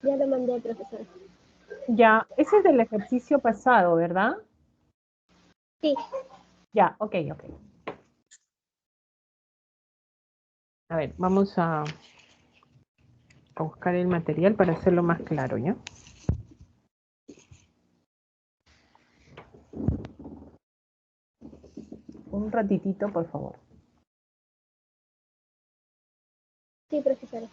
Ya lo mandé, profesor. Ya, ese es del ejercicio pasado, ¿verdad? Sí, Ya, ok. A ver, vamos a buscar el material para hacerlo más claro, ¿ya? Un ratitito, por favor. sí, profesor.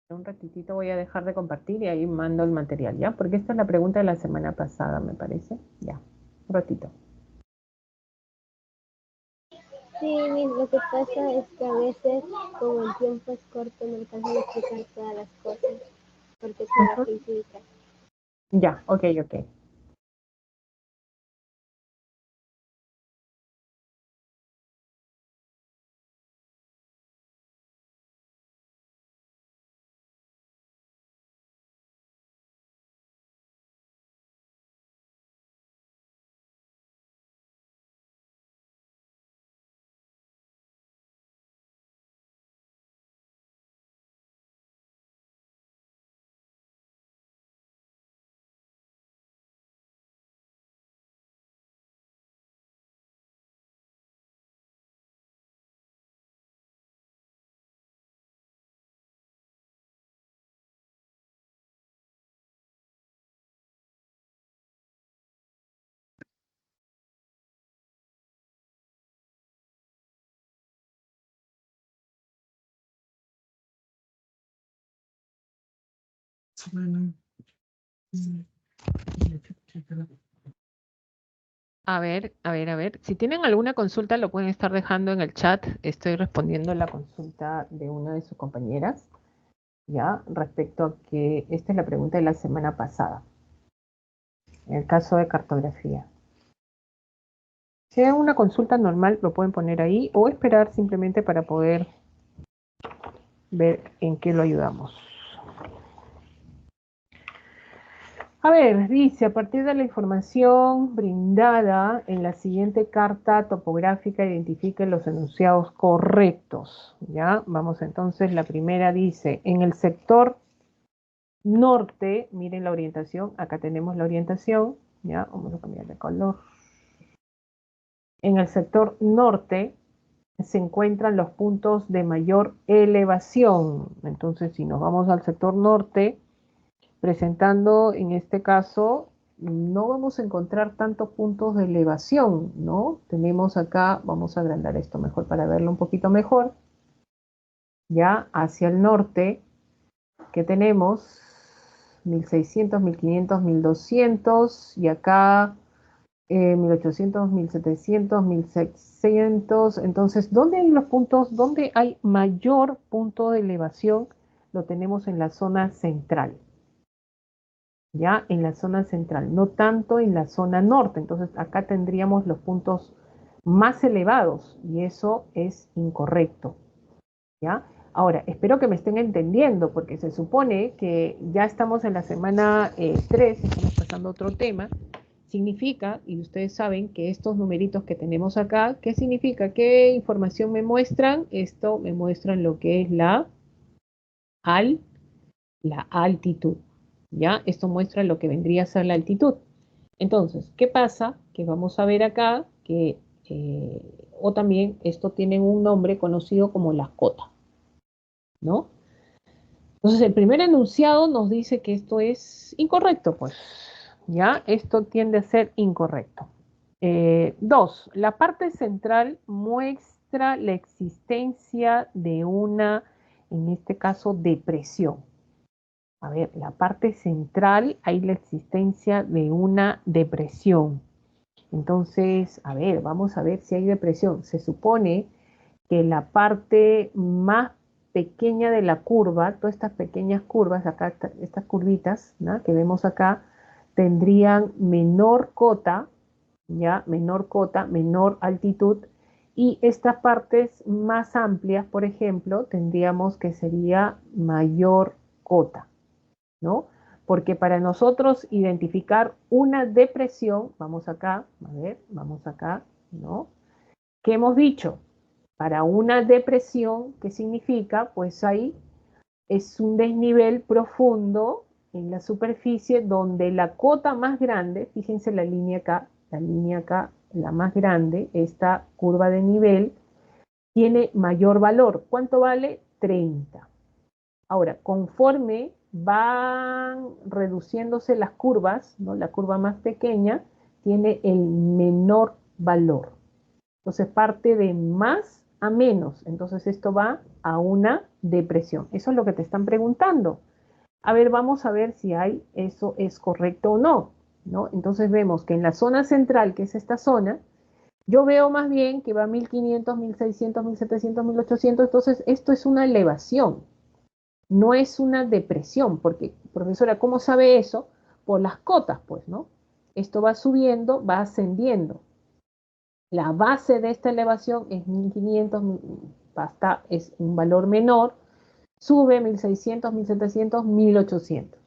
Un ratitito voy a dejar de compartir y ahí mando el material, ¿ya? Porque esta es la pregunta de la semana pasada, me parece. Ya, un ratito. Sí, lo que pasa es que a veces, como el tiempo es corto, no alcanzo a explicar todas las cosas, porque Ujú. trabajo y física. Ya, ok. A ver. Si tienen alguna consulta, lo pueden estar dejando en el chat. Estoy respondiendo la consulta de una de sus compañeras, ¿ya? Respecto a que esta es la pregunta de la semana pasada, en el caso de cartografía. Si hay una consulta normal, lo pueden poner ahí o esperar simplemente para poder ver en qué lo ayudamos. A ver, dice, a partir de la información brindada en la siguiente carta topográfica, identifique los enunciados correctos. ¿Ya? Vamos entonces, la primera dice, en el sector norte, miren la orientación, acá tenemos la orientación, ¿ya? Vamos a cambiar de color. En el sector norte se encuentran los puntos de mayor elevación. Entonces, si nos vamos al sector norte, presentando en este caso, no vamos a encontrar tantos puntos de elevación, ¿no? Tenemos acá, vamos a agrandar esto mejor para verlo un poquito mejor, ya hacia el norte, que tenemos 1600, 1500, 1200 y acá 1800, 1700, 1600. Entonces, ¿dónde hay los puntos? ¿Dónde hay mayor punto de elevación? Lo tenemos en la zona central. Ya en la zona central, no tanto en la zona norte. Entonces acá tendríamos los puntos más elevados y eso es incorrecto. ¿Ya? Ahora, espero que me estén entendiendo porque se supone que ya estamos en la semana 3, estamos pasando a otro tema. Significa, y ustedes saben que estos numeritos que tenemos acá, ¿qué significa? ¿Qué información me muestran? Esto me muestran lo que es al, la altitud. ¿Ya? Esto muestra lo que vendría a ser la altitud. Entonces, ¿qué pasa? Que vamos a ver acá que, o también esto tiene un nombre conocido como la cota, ¿no? Entonces, el primer enunciado nos dice que esto es incorrecto, pues, ¿ya? Esto tiende a ser incorrecto. Dos, la parte central muestra la existencia de una, en este caso, depresión. A ver, la parte central hay la existencia de una depresión. Entonces, a ver, vamos a ver si hay depresión. Se supone que la parte más pequeña de la curva, todas estas pequeñas curvas, acá estas curvitas, ¿no?, que vemos acá, tendrían menor cota, ¿ya? Menor cota, menor altitud, y estas partes más amplias, por ejemplo, tendríamos que sería mayor cota, ¿no? Porque para nosotros identificar una depresión, vamos acá, a ver, vamos acá, ¿no? ¿Qué hemos dicho? Para una depresión, ¿qué significa? Pues ahí es un desnivel profundo en la superficie donde la cota más grande, fíjense la línea acá, la más grande, esta curva de nivel, tiene mayor valor. ¿Cuánto vale? 30. Ahora, conforme van reduciéndose las curvas, ¿no? La curva más pequeña tiene el menor valor. Entonces parte de más a menos. Entonces esto va a una depresión. Eso es lo que te están preguntando. A ver, vamos a ver si eso es correcto o no, ¿no? Entonces vemos que en la zona central, que es esta zona, yo veo más bien que va 1500, 1600, 1700, 1800. Entonces esto es una elevación, no es una depresión, porque, profesora, ¿cómo sabe eso? Por las cotas, pues, ¿no? Esto va subiendo, va ascendiendo. La base de esta elevación es 1500, es un valor menor, sube 1600, 1700, 1800,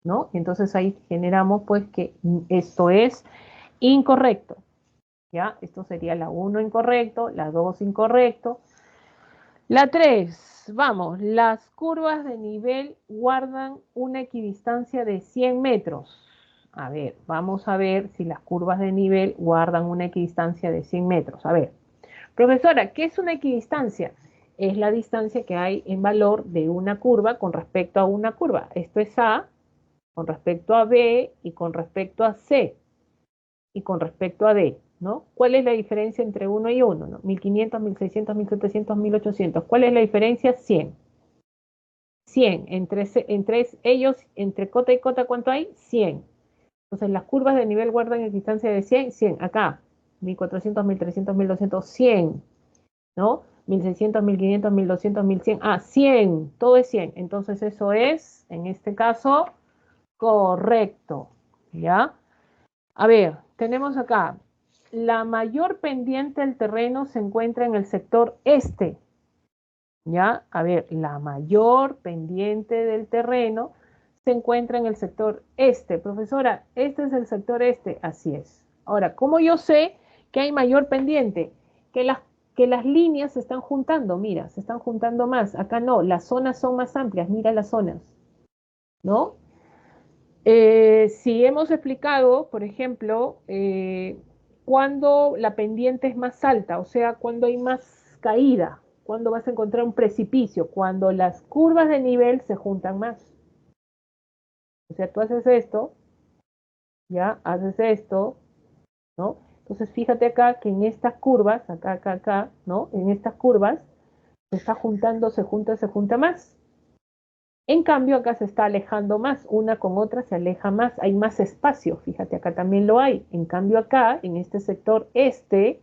¿no? Entonces ahí generamos pues que esto es incorrecto, ¿ya? Esto sería la 1 incorrecto, la 2 incorrecto. La 3, vamos, las curvas de nivel guardan una equidistancia de 100 metros. A ver, vamos a ver si las curvas de nivel guardan una equidistancia de 100 metros. A ver, profesora, ¿qué es una equidistancia? Es la distancia que hay en valor de una curva con respecto a una curva. Esto es A con respecto a B y con respecto a C y con respecto a D, ¿no? ¿Cuál es la diferencia entre uno y uno? ¿No? 1500, 1600, 1700, 1800. ¿Cuál es la diferencia? 100. 100. Entre ellos, entre cota y cota, ¿cuánto hay? 100. Entonces, las curvas de nivel guardan en distancia de 100, 100. Acá, 1400, 1300, 1200, 100. ¿No? 1600, 1500, 1200, 1100. Ah, 100. Todo es 100. Entonces, eso es, en este caso, correcto. ¿Ya? A ver, tenemos acá, la mayor pendiente del terreno se encuentra en el sector este, ¿ya? A ver, la mayor pendiente del terreno se encuentra en el sector este. Profesora, este es el sector este, así es. Ahora, ¿cómo yo sé que hay mayor pendiente? Que las líneas se están juntando, mira, se están juntando más. Acá no, las zonas son más amplias, mira las zonas, ¿no? Si hemos explicado, por ejemplo, cuando la pendiente es más alta, o sea, cuando hay más caída, cuando vas a encontrar un precipicio, cuando las curvas de nivel se juntan más. O sea, tú haces esto, ya, haces esto, ¿no? Entonces, fíjate acá que en estas curvas, acá, ¿no? En estas curvas se está juntando, se junta más. En cambio, acá se está alejando más, una con otra se aleja más, hay más espacio, fíjate, acá también lo hay. En cambio, acá, en este sector este,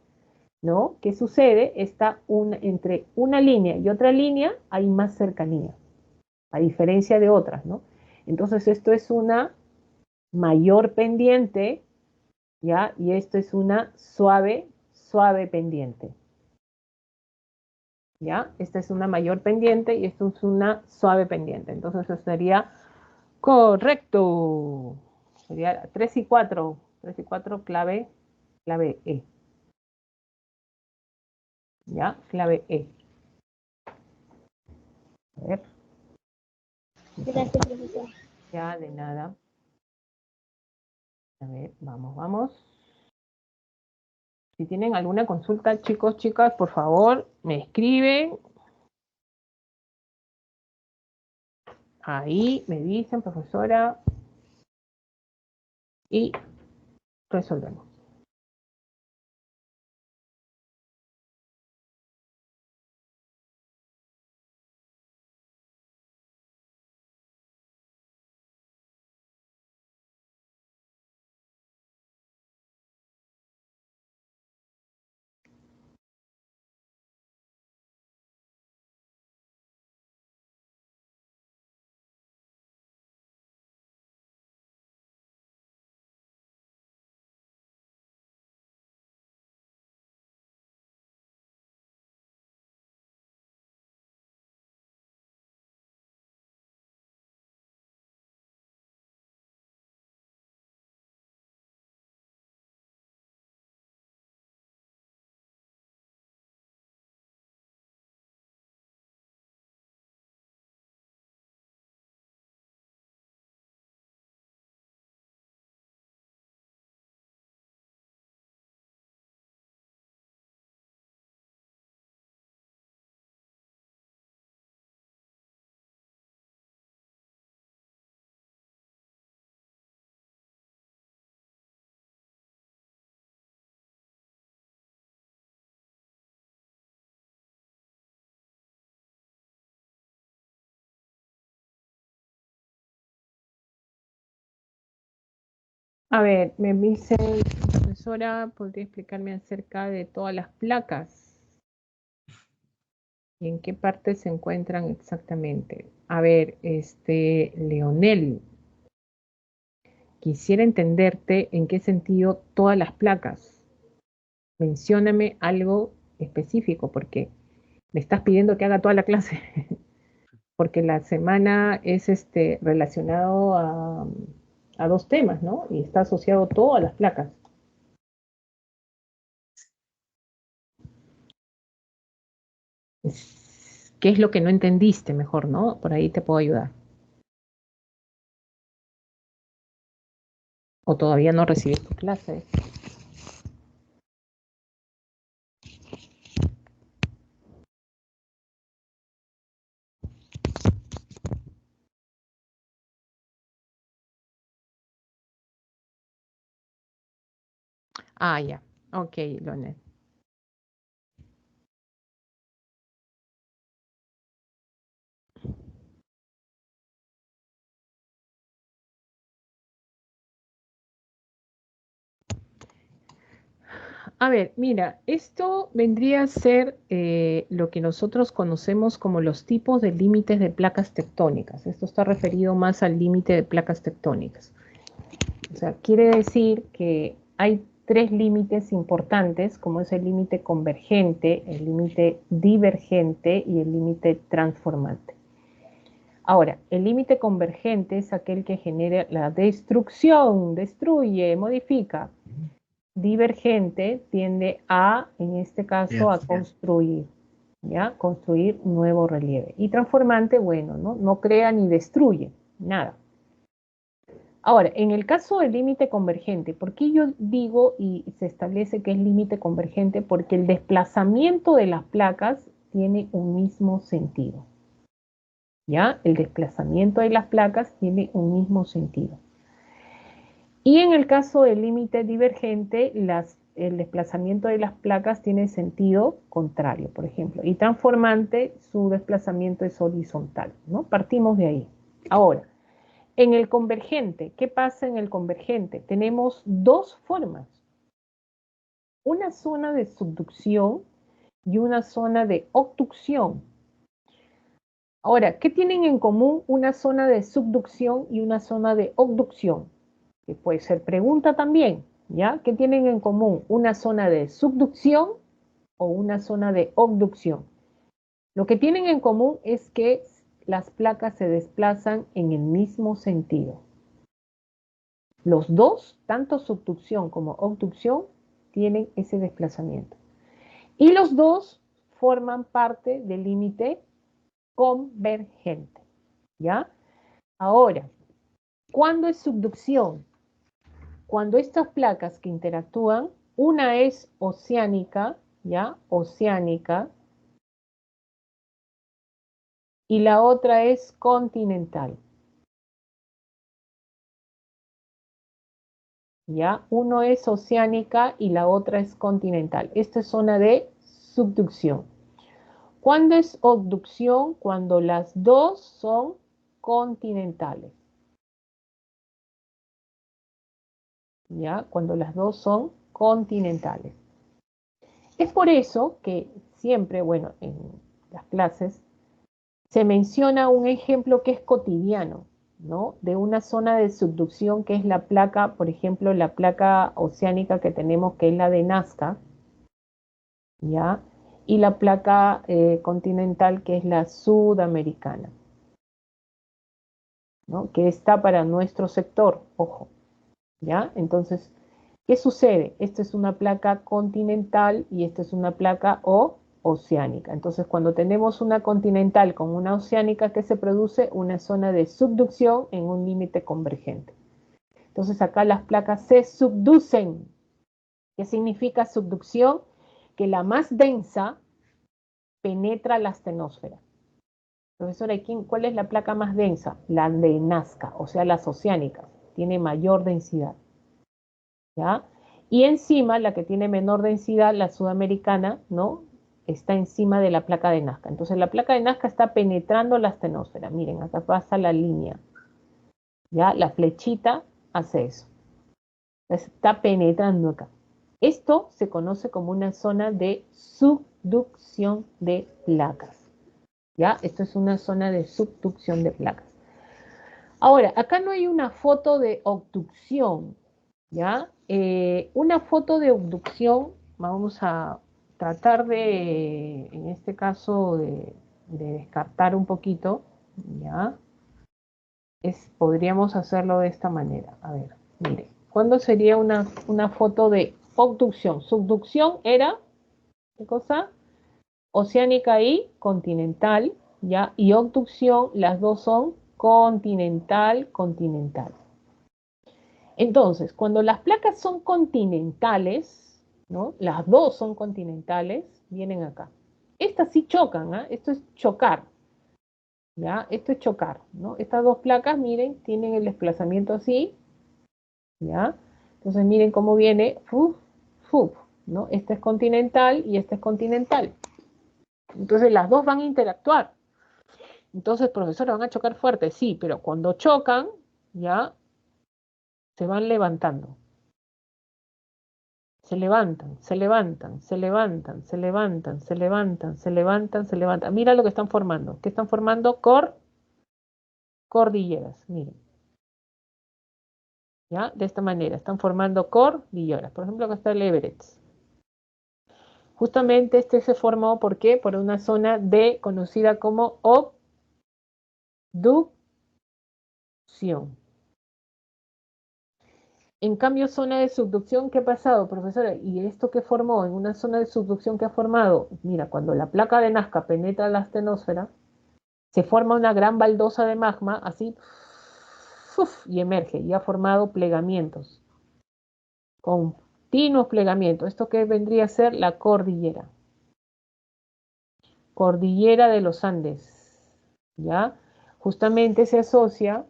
¿no? ¿Qué sucede? Entre una línea y otra línea hay más cercanía, a diferencia de otras, ¿no? Entonces, esto es una mayor pendiente, ¿ya? Y esto es una suave pendiente. ¿Ya? Esta es una mayor pendiente y esto es una suave pendiente. Entonces, eso sería correcto. Sería 3 y 4. 3 y 4, clave E. ¿Ya? Clave E. A ver. Gracias, profesor. Ya, de nada. A ver, vamos. Si tienen alguna consulta, chicos, chicas, por favor, me escriben. Ahí me dicen, profesora. Y resolvemos. A ver, me dice, profesora, ¿podría explicarme acerca de todas las placas? ¿Y en qué parte se encuentran exactamente? A ver, Leonel, quisiera entenderte en qué sentido todas las placas. Mencióname algo específico, porque me estás pidiendo que haga toda la clase, porque la semana es relacionado a dos temas, ¿no? Y está asociado a todas las placas. ¿Qué es lo que no entendiste mejor, no? Por ahí te puedo ayudar. O todavía no recibiste tu clase. Ah, ya. Ok, Leonel. A ver, mira, esto vendría a ser lo que nosotros conocemos como los tipos de límites de placas tectónicas. Esto está referido más al límite de placas tectónicas. O sea, quiere decir que hay tres límites importantes, como es el límite convergente, el límite divergente y el límite transformante. Ahora, el límite convergente es aquel que genera la destrucción, destruye, modifica. Divergente tiende a, en este caso, a construir, ¿ya? Construir nuevo relieve. Y transformante, bueno, no crea ni destruye, nada. Ahora, en el caso del límite convergente, ¿por qué yo digo y se establece que es límite convergente? Porque el desplazamiento de las placas tiene un mismo sentido. ¿Ya? El desplazamiento de las placas tiene un mismo sentido. Y en el caso del límite divergente, el desplazamiento de las placas tiene sentido contrario, por ejemplo. Y transformante, su desplazamiento es horizontal, ¿no? Partimos de ahí. Ahora, en el convergente, ¿qué pasa en el convergente? Tenemos dos formas. Una zona de subducción y una zona de obducción. Ahora, ¿qué tienen en común una zona de subducción y una zona de obducción? Que puede ser pregunta también, ¿ya? ¿Qué tienen en común una zona de subducción o una zona de obducción? Lo que tienen en común es que las placas se desplazan en el mismo sentido. Los dos, tanto subducción como obducción, tienen ese desplazamiento. Y los dos forman parte del límite convergente, ¿ya? Ahora, ¿cuándo es subducción? Cuando estas placas que interactúan, una es oceánica, ¿ya? Oceánica, y la otra es continental, ¿ya? Uno es oceánica y la otra es continental. Esta es zona de subducción. ¿Cuándo es obducción? Cuando las dos son continentales, ¿ya? Cuando las dos son continentales. Es por eso que siempre, bueno, en las clases se menciona un ejemplo que es cotidiano, ¿no? De una zona de subducción que es la placa, por ejemplo, la placa oceánica que tenemos, que es la de Nazca, ¿ya? Y la placa continental, que es la sudamericana, ¿no? Que está para nuestro sector, ojo, ¿ya? Entonces, ¿qué sucede? Esta es una placa continental y esta es una placa oceánica. Entonces, cuando tenemos una continental con una oceánica, ¿qué se produce? Una zona de subducción en un límite convergente. Entonces, acá las placas se subducen. ¿Qué significa subducción? Que la más densa penetra la astenosfera. Profesora, ¿cuál es la placa más densa? La de Nazca, o sea, las oceánicas. Tiene mayor densidad. ¿Ya? Y encima, la que tiene menor densidad, la sudamericana, ¿no? Está encima de la placa de Nazca. Entonces, la placa de Nazca está penetrando la astenosfera. Miren, acá pasa la línea. ¿Ya? La flechita hace eso. Está penetrando acá. Esto se conoce como una zona de subducción de placas. ¿Ya? Esto es una zona de subducción de placas. Ahora, acá no hay una foto de obducción, ¿ya? Una foto de obducción, vamos a tratar de, en este caso, de descartar un poquito, ¿ya? Podríamos hacerlo de esta manera. A ver, mire, ¿cuándo sería una foto de obducción? Subducción era, ¿qué cosa? Oceánica y continental, ¿ya? Y obducción, las dos son continental, continental. Entonces, cuando las placas son continentales, ¿no? Las dos son continentales, vienen acá. Estas sí chocan, ¿ah? Esto es chocar, ¿ya? Esto es chocar, ¿no? Estas dos placas, miren, tienen el desplazamiento así, ¿ya? Entonces, miren cómo viene, fuf, fuf, ¿no? Esta es continental y esta es continental. Entonces, las dos van a interactuar. Entonces, profesor, van a chocar fuerte, sí, pero cuando chocan, ya se van levantando. Se levantan, se levantan, se levantan, se levantan, se levantan, se levantan, se levantan. Mira lo que están formando. ¿Qué están formando? Cordilleras. Miren. ¿Ya? De esta manera. Están formando cordilleras. Por ejemplo, acá está el Everest. Justamente este se formó, ¿por qué? Por una zona de conocida como obducción. En cambio, zona de subducción, ¿qué ha pasado, profesora? ¿Y esto qué formó? En una zona de subducción que ha formado, mira, cuando la placa de Nazca penetra la astenosfera, se forma una gran baldosa de magma, así, ¡fuf! Y emerge, y ha formado plegamientos, continuos plegamientos. ¿Esto qué vendría a ser? La cordillera. Cordillera de los Andes, ¿ya? Justamente se asocia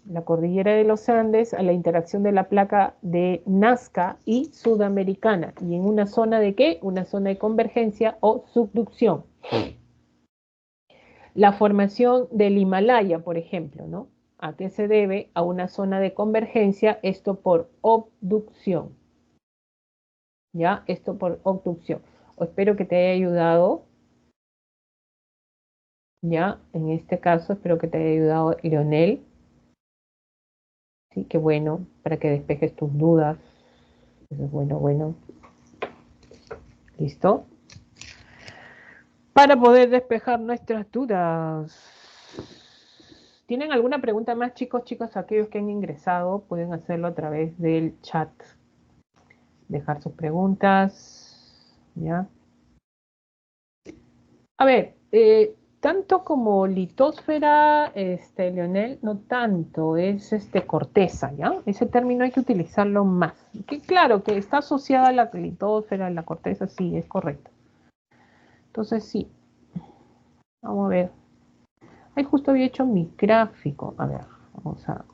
la cordillera de los Andes a la interacción de la placa de Nazca y sudamericana. ¿Y en una zona de qué? Una zona de convergencia o subducción. La formación del Himalaya, por ejemplo, ¿no? ¿A qué se debe? A una zona de convergencia, esto por obducción, ¿ya? Esto por obducción. Espero que te haya ayudado, ¿ya? En este caso, espero que te haya ayudado Leonel. Sí, qué bueno, para que despejes tus dudas. Eso es bueno, bueno. ¿Listo? Para poder despejar nuestras dudas. ¿Tienen alguna pregunta más, chicos? Chicos, aquellos que han ingresado pueden hacerlo a través del chat. Dejar sus preguntas. ¿Ya? A ver, tanto como litósfera, Leonel, no tanto, es corteza, ¿ya? Ese término hay que utilizarlo más. Que claro, que está asociada a la litósfera, la corteza, sí, es correcto. Entonces, sí, vamos a ver. Ahí justo había hecho mi gráfico. A ver, vamos a...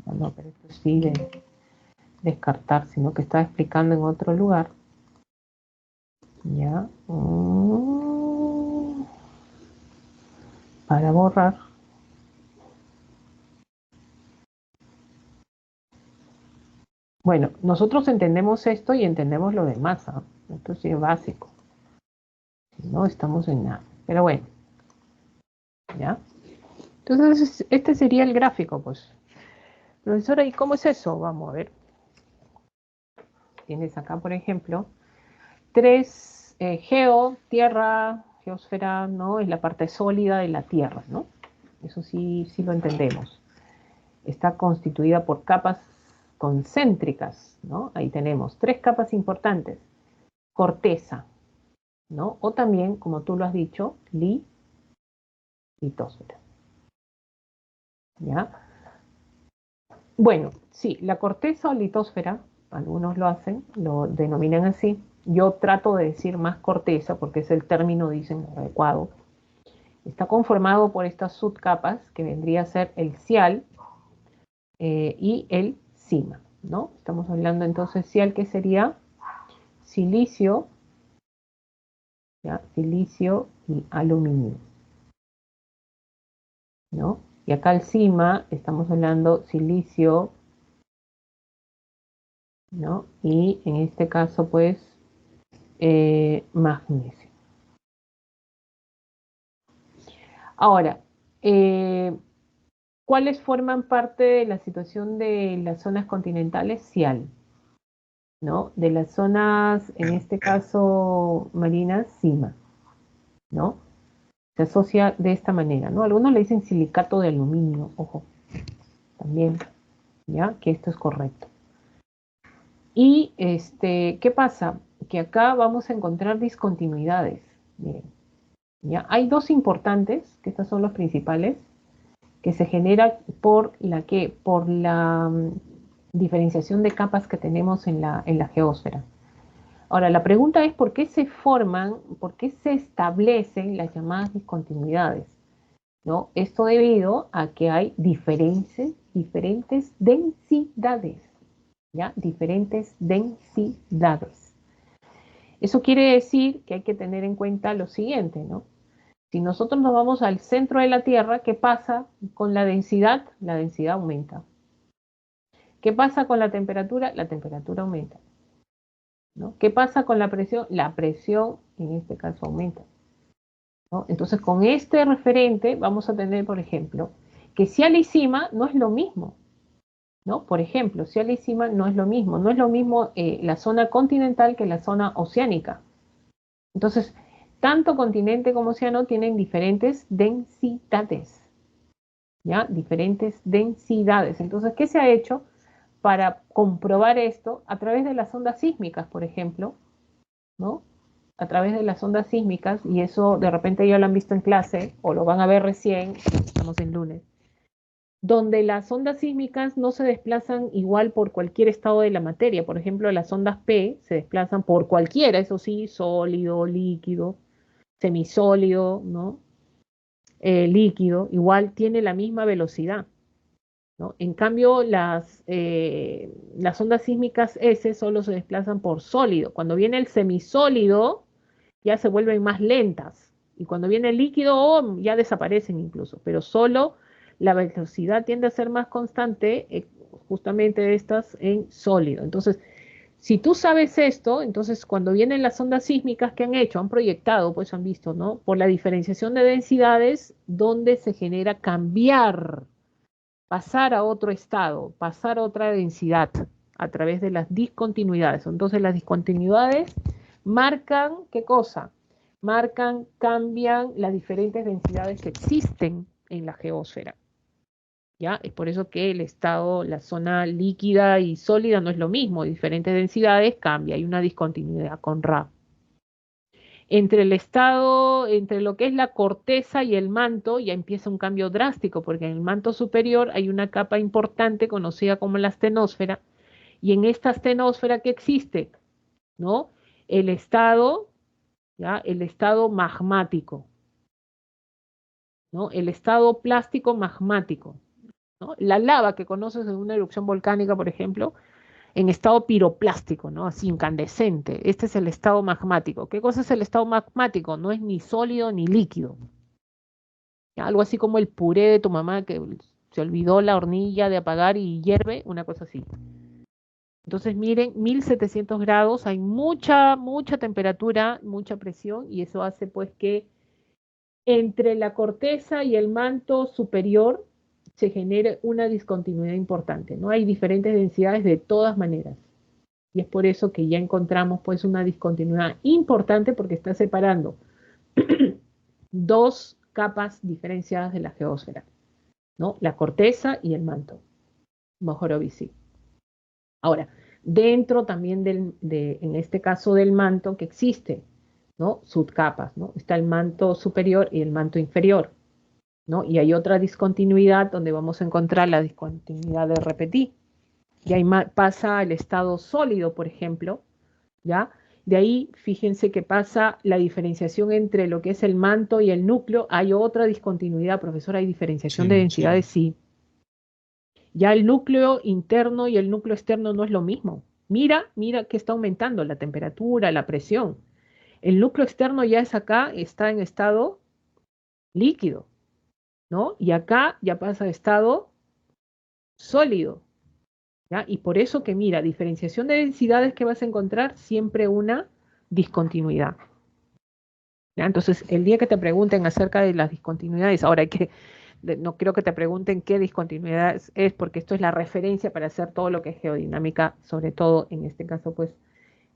No, pero esto sí de descartar, sino que estaba explicando en otro lugar. Ya. Para borrar. Bueno, nosotros entendemos esto y entendemos lo demás, ¿ah? Esto sí es básico. Si no, estamos en nada. Pero bueno, ¿ya? Entonces, este sería el gráfico, pues. Profesora, ¿y cómo es eso? Vamos a ver. Tienes acá, por ejemplo, tres, tierra, geosfera, ¿no? Es la parte sólida de la Tierra, ¿no? Eso sí, sí lo entendemos. Está constituida por capas concéntricas, ¿no? Ahí tenemos tres capas importantes. Corteza, ¿no? O también, como tú lo has dicho, litósfera, ¿ya? Bueno, sí, la corteza o litósfera, algunos lo hacen, lo denominan así. Yo trato de decir más corteza porque es el término, dicen, adecuado. Está conformado por estas subcapas que vendría a ser el cial y el cima, ¿no? Estamos hablando entonces cial que sería silicio, ¿ya? Silicio y aluminio, ¿no? Y acá encima estamos hablando silicio, ¿no? Y en este caso, pues, magnesio. Ahora, ¿cuáles forman parte de la situación de las zonas continentales? Cial, ¿no? De las zonas, en este caso, marinas, cima, ¿no? Se asocia de esta manera, ¿no? Algunos le dicen silicato de aluminio, ojo, también, ¿ya? Que esto es correcto. Y, ¿qué pasa? Que acá vamos a encontrar discontinuidades, miren, ¿ya? Hay dos importantes, que estas son las principales, que se genera por la diferenciación de capas que tenemos en la geósfera. Ahora, la pregunta es por qué se forman, por qué se establecen las llamadas discontinuidades, ¿no? Esto debido a que hay diferentes densidades, ¿ya? Diferentes densidades. Eso quiere decir que hay que tener en cuenta lo siguiente, ¿no? Si nosotros nos vamos al centro de la Tierra, ¿qué pasa con la densidad? La densidad aumenta. ¿Qué pasa con la temperatura? La temperatura aumenta, ¿no? ¿Qué pasa con la presión? La presión, en este caso, aumenta, ¿no? Entonces, con este referente vamos a tener, por ejemplo, que Cial y Cima no es lo mismo, ¿no? Por ejemplo, Cial y Cima no es lo mismo. No es lo mismo la zona continental que la zona oceánica. Entonces, tanto continente como océano tienen diferentes densidades, ¿ya? Diferentes densidades. Entonces, ¿qué se ha hecho para comprobar esto? A través de las ondas sísmicas, por ejemplo, ¿no? A través de las ondas sísmicas, y eso de repente ya lo han visto en clase, o lo van a ver recién, estamos en lunes, donde las ondas sísmicas no se desplazan igual por cualquier estado de la materia. Por ejemplo, las ondas P se desplazan por cualquiera, eso sí, sólido, líquido, semisólido, ¿no? Líquido, igual tiene la misma velocidad, ¿no? En cambio, las ondas sísmicas S solo se desplazan por sólido. Cuando viene el semisólido, ya se vuelven más lentas. Y cuando viene el líquido, ya desaparecen incluso. Pero solo la velocidad tiende a ser más constante, justamente de estas en sólido. Entonces, si tú sabes esto, entonces cuando vienen las ondas sísmicas que han hecho, han proyectado, pues han visto, ¿no? Por la diferenciación de densidades, donde se genera cambiar, pasar a otro estado, pasar a otra densidad a través de las discontinuidades. Entonces las discontinuidades marcan, ¿qué cosa? Marcan, cambian las diferentes densidades que existen en la geósfera. ¿Ya? Es por eso que el estado, la zona líquida y sólida no es lo mismo, diferentes densidades cambia, hay una discontinuidad con Ra. Entre el estado, entre lo que es la corteza y el manto, ya empieza un cambio drástico, porque en el manto superior hay una capa importante conocida como la astenosfera, y en esta astenosfera que existe, ¿no? El estado, ¿ya? El estado magmático, ¿no? El estado plástico magmático, ¿no? La lava que conoces en una erupción volcánica, por ejemplo, en estado piroplástico, ¿no? Así incandescente. Este es el estado magmático. ¿Qué cosa es el estado magmático? No es ni sólido ni líquido. ¿Ya? Algo así como el puré de tu mamá que se olvidó la hornilla de apagar y hierve, una cosa así. Entonces, miren, 1700 grados, hay mucha temperatura, mucha presión, y eso hace pues que entre la corteza y el manto superior se genere una discontinuidad importante, ¿no? Hay diferentes densidades de todas maneras. Y es por eso que ya encontramos pues una discontinuidad importante porque está separando dos capas diferenciadas de la geósfera, ¿no? La corteza y el manto, Mohorovici. Ahora, dentro también en este caso del manto que existe, ¿no? Subcapas, ¿no? Está el manto superior y el manto inferior, ¿no? Y hay otra discontinuidad donde vamos a encontrar la discontinuidad de Repetí. Y ahí pasa el estado sólido, por ejemplo, ¿ya? De ahí, fíjense que pasa la diferenciación entre lo que es el manto y el núcleo. Hay otra discontinuidad, profesor, hay diferenciación de densidades, sí. Ya el núcleo interno y el núcleo externo no es lo mismo. Mira que está aumentando la temperatura, la presión. El núcleo externo ya es acá, está en estado líquido, ¿no? Y acá ya pasa a estado sólido, ¿ya? Y por eso que mira, diferenciación de densidades que vas a encontrar siempre una discontinuidad. ¿Ya? Entonces, el día que te pregunten acerca de las discontinuidades, ahora no creo que te pregunten qué discontinuidad es, porque esto es la referencia para hacer todo lo que es geodinámica, sobre todo en este caso, pues,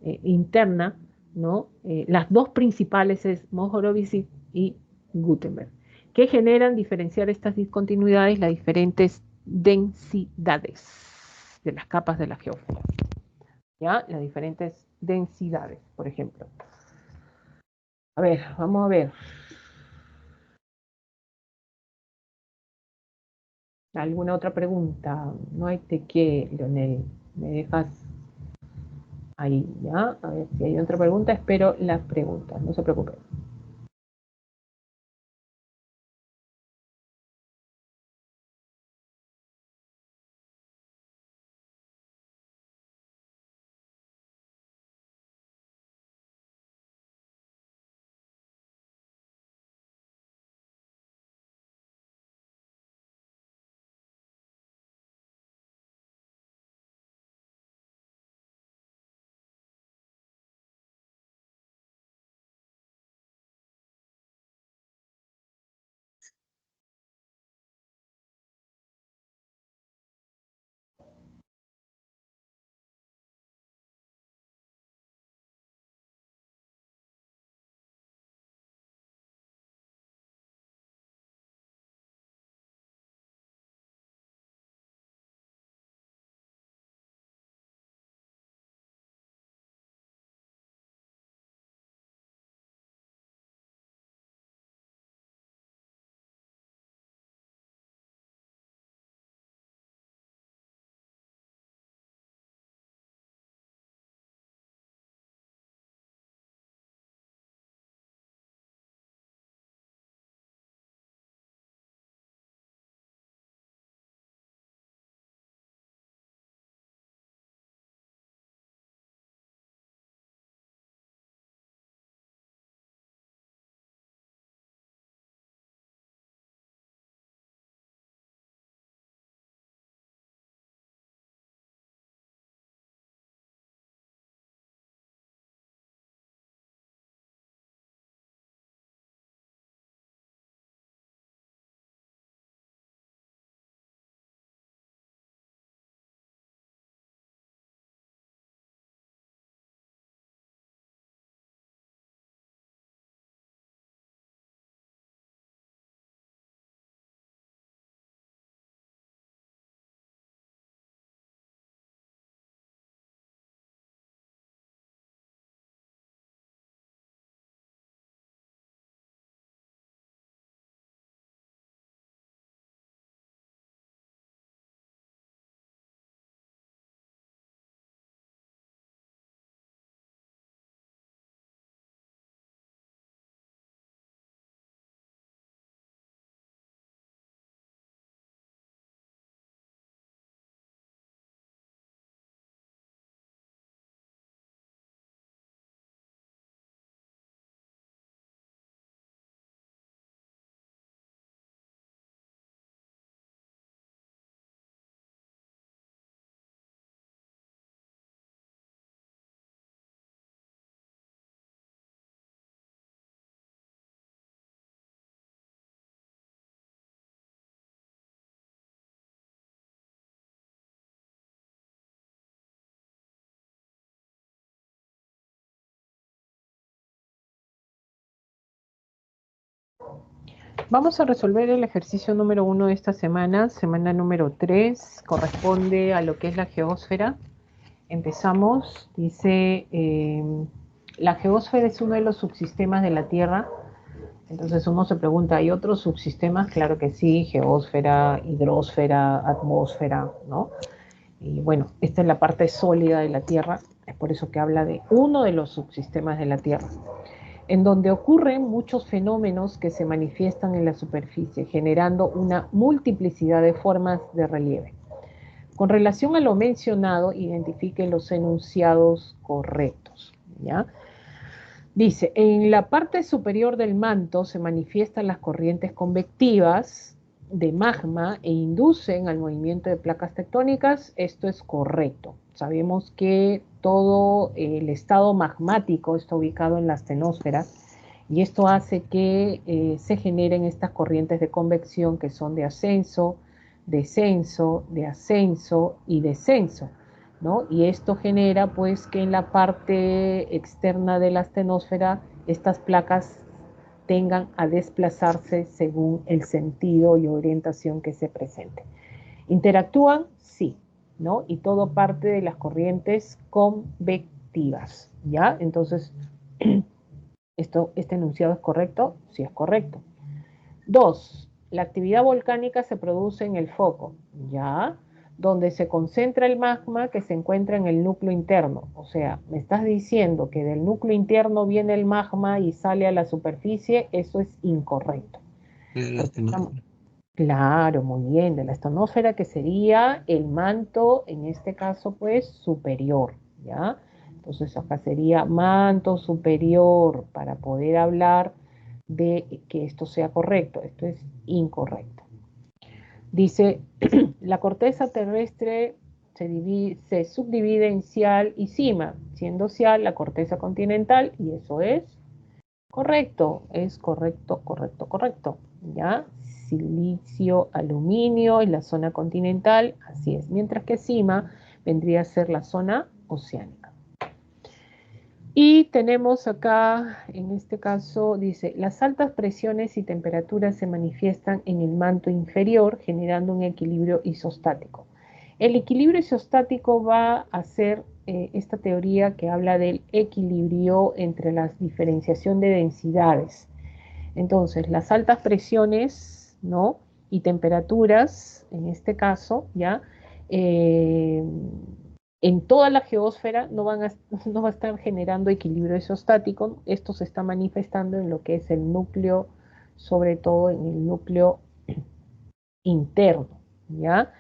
interna, ¿no? Las dos principales es Mohorovičić y Gutenberg, que generan diferenciar estas discontinuidades, las diferentes densidades de las capas de la geósfera, ¿ya? Las diferentes densidades, por ejemplo. A ver, vamos a ver. ¿Alguna otra pregunta? No hay de qué, Leonel. Me dejas ahí, ¿ya? A ver si hay otra pregunta. Espero las preguntas, no se preocupen. Vamos a resolver el ejercicio número 1 de esta semana número 3, corresponde a lo que es la geósfera. Empezamos, dice, la geósfera es uno de los subsistemas de la Tierra. Entonces uno se pregunta, ¿hay otros subsistemas? Claro que sí, geósfera, hidrosfera, atmósfera, ¿no? Y bueno, esta es la parte sólida de la Tierra, es por eso que habla de uno de los subsistemas de la Tierra, en donde ocurren muchos fenómenos que se manifiestan en la superficie, generando una multiplicidad de formas de relieve. Con relación a lo mencionado, identifique los enunciados correctos, ¿ya? Dice, en la parte superior del manto se manifiestan las corrientes convectivas, de magma e inducen al movimiento de placas tectónicas, esto es correcto. Sabemos que todo el estado magmático está ubicado en la astenosfera y esto hace que se generen estas corrientes de convección que son de ascenso, descenso, de ascenso y descenso, ¿no? Y esto genera pues que en la parte externa de la astenosfera estas placas tengan a desplazarse según el sentido y orientación que se presente. ¿Interactúan? Sí, ¿no? Y todo parte de las corrientes convectivas, ¿ya? Entonces, ¿este enunciado es correcto? Sí es correcto. 2. La actividad volcánica se produce en el foco, ¿ya? Donde se concentra el magma que se encuentra en el núcleo interno. O sea, me estás diciendo que del núcleo interno viene el magma y sale a la superficie, eso es incorrecto. Claro, muy bien, de la estratosfera que sería el manto, en este caso pues superior, ¿ya? Entonces acá sería manto superior para poder hablar de que esto sea correcto, esto es incorrecto. Dice, la corteza terrestre se subdivide en cial y cima, siendo cial la corteza continental, y eso es correcto, correcto, ¿ya? Silicio, aluminio y la zona continental, así es, mientras que cima vendría a ser la zona oceánica. Y tenemos acá, en este caso, dice, las altas presiones y temperaturas se manifiestan en el manto inferior, generando un equilibrio isostático. El equilibrio isostático va a ser esta teoría que habla del equilibrio entre la diferenciación de densidades. Entonces, las altas presiones, ¿no? Y temperaturas, en este caso, ¿ya? Eh, en toda la geósfera no, no va a estar generando equilibrio isostático. Esto se está manifestando en lo que es el núcleo, sobre todo en el núcleo interno, ¿ya?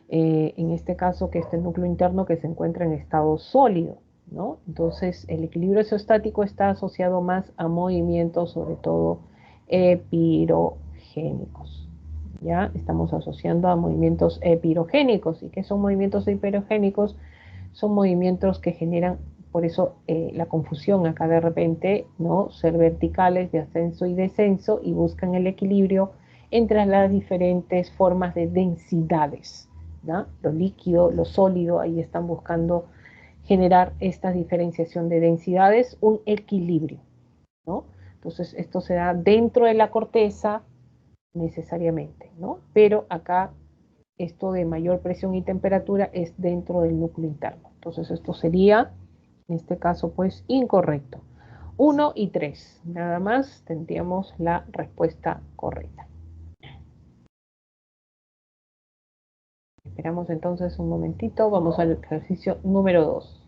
En este caso, que este núcleo interno que se encuentra en estado sólido, ¿no? Entonces, el equilibrio isostático está asociado más a movimientos, sobre todo epirogénicos, ¿ya? Estamos asociando a movimientos epirogénicos. ¿Y qué son movimientos epirogénicos? Son movimientos que generan, por eso la confusión acá de repente, ¿no? Ser verticales de ascenso y descenso y buscan el equilibrio entre las diferentes formas de densidades, ¿no? Lo líquido, lo sólido, ahí están buscando generar esta diferenciación de densidades, un equilibrio, ¿no? Entonces, esto se da dentro de la corteza necesariamente, ¿no? Pero acá esto de mayor presión y temperatura es dentro del núcleo interno. Entonces, esto sería, en este caso, pues, incorrecto. 1 y 3, nada más tendríamos la respuesta correcta. Esperamos entonces un momentito, vamos al ejercicio número 2.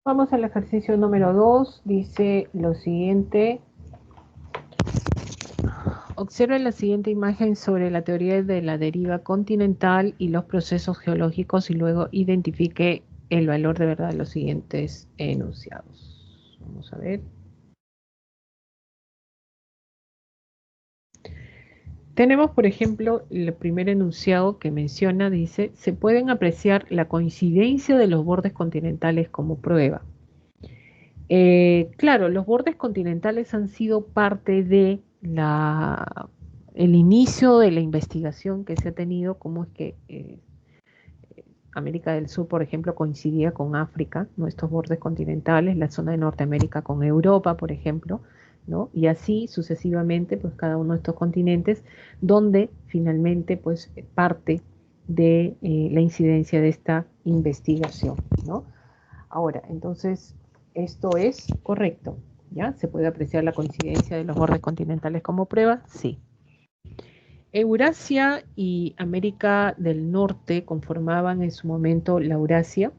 Vamos al ejercicio número 2. Dice lo siguiente. Observe la siguiente imagen sobre la teoría de la deriva continental y los procesos geológicos y luego identifique el valor de verdad de los siguientes enunciados. Vamos a ver. Tenemos, por ejemplo, el primer enunciado que menciona, dice, se pueden apreciar la coincidencia de los bordes continentales como prueba. Claro, los bordes continentales han sido parte de el inicio de la investigación que se ha tenido, cómo es que América del Sur, por ejemplo, coincidía con África, nuestros bordes continentales, la zona de Norteamérica con Europa, por ejemplo, ¿no? Y así sucesivamente, pues cada uno de estos continentes, donde finalmente, pues parte de la incidencia de esta investigación, ¿no? Ahora, entonces, esto es correcto, ¿ya? ¿Se puede apreciar la coincidencia de los bordes continentales como prueba? Sí. Eurasia y América del Norte conformaban en su momento la Eurasia.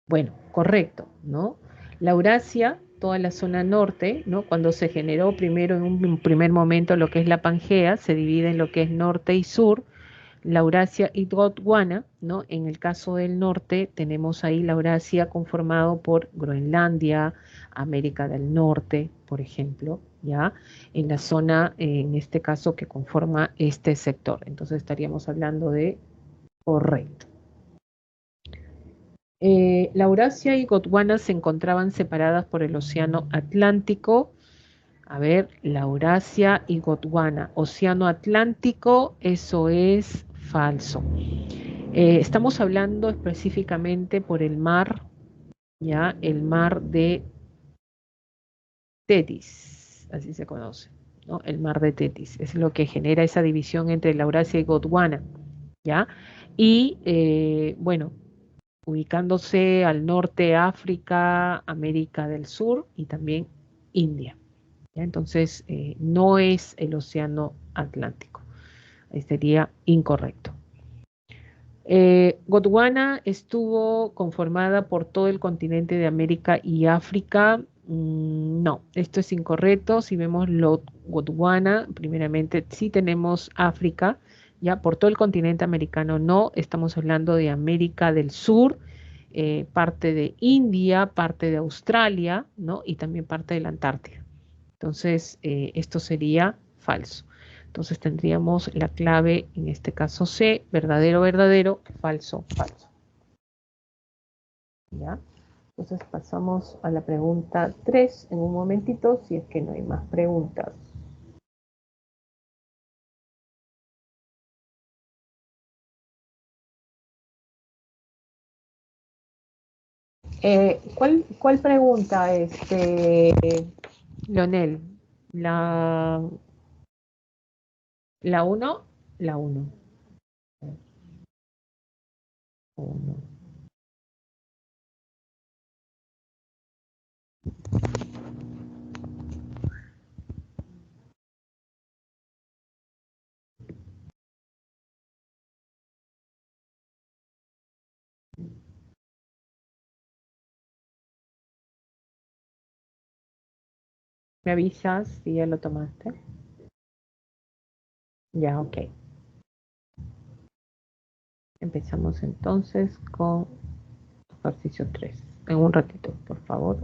Bueno, correcto, ¿no? La Eurasia, toda la zona norte, ¿no? Cuando se generó primero en un primer momento lo que es la Pangea, se divide en lo que es norte y sur, la Eurasia y Gondwana, ¿no? En el caso del norte tenemos ahí la Eurasia conformado por Groenlandia, América del Norte, por ejemplo, ¿ya? En la zona, en este caso, que conforma este sector. Entonces estaríamos hablando de correcto. La Eurasia y Gondwana se encontraban separadas por el Océano Atlántico. A ver, la Eurasia y Gondwana, Océano Atlántico, eso es falso. Estamos hablando específicamente por el mar, ya, el mar de Tetis, así se conoce, ¿no? El mar de Tetis, es lo que genera esa división entre la Eurasia y Gondwana, ¿ya? Y bueno, ubicándose al norte África, América del Sur y también India, ¿ya? Entonces, no es el océano Atlántico, sería incorrecto. Gondwana estuvo conformada por todo el continente de América y África. No, esto es incorrecto. Si vemos Gondwana, primeramente sí tenemos África, ya por todo el continente americano no, estamos hablando de América del Sur, parte de India, parte de Australia, ¿no? Y también parte de la Antártida. Entonces, esto sería falso. Entonces tendríamos la clave, en este caso C, verdadero, verdadero, falso, falso. ¿Ya? Entonces pasamos a la pregunta 3 en un momentito, si es que no hay más preguntas. ¿Cuál pregunta, Leonel? ¿La, la 1? La 1. ¿Me avisas si ya lo tomaste? Ya, ok. Empezamos entonces con ejercicio 3. En un ratito, por favor.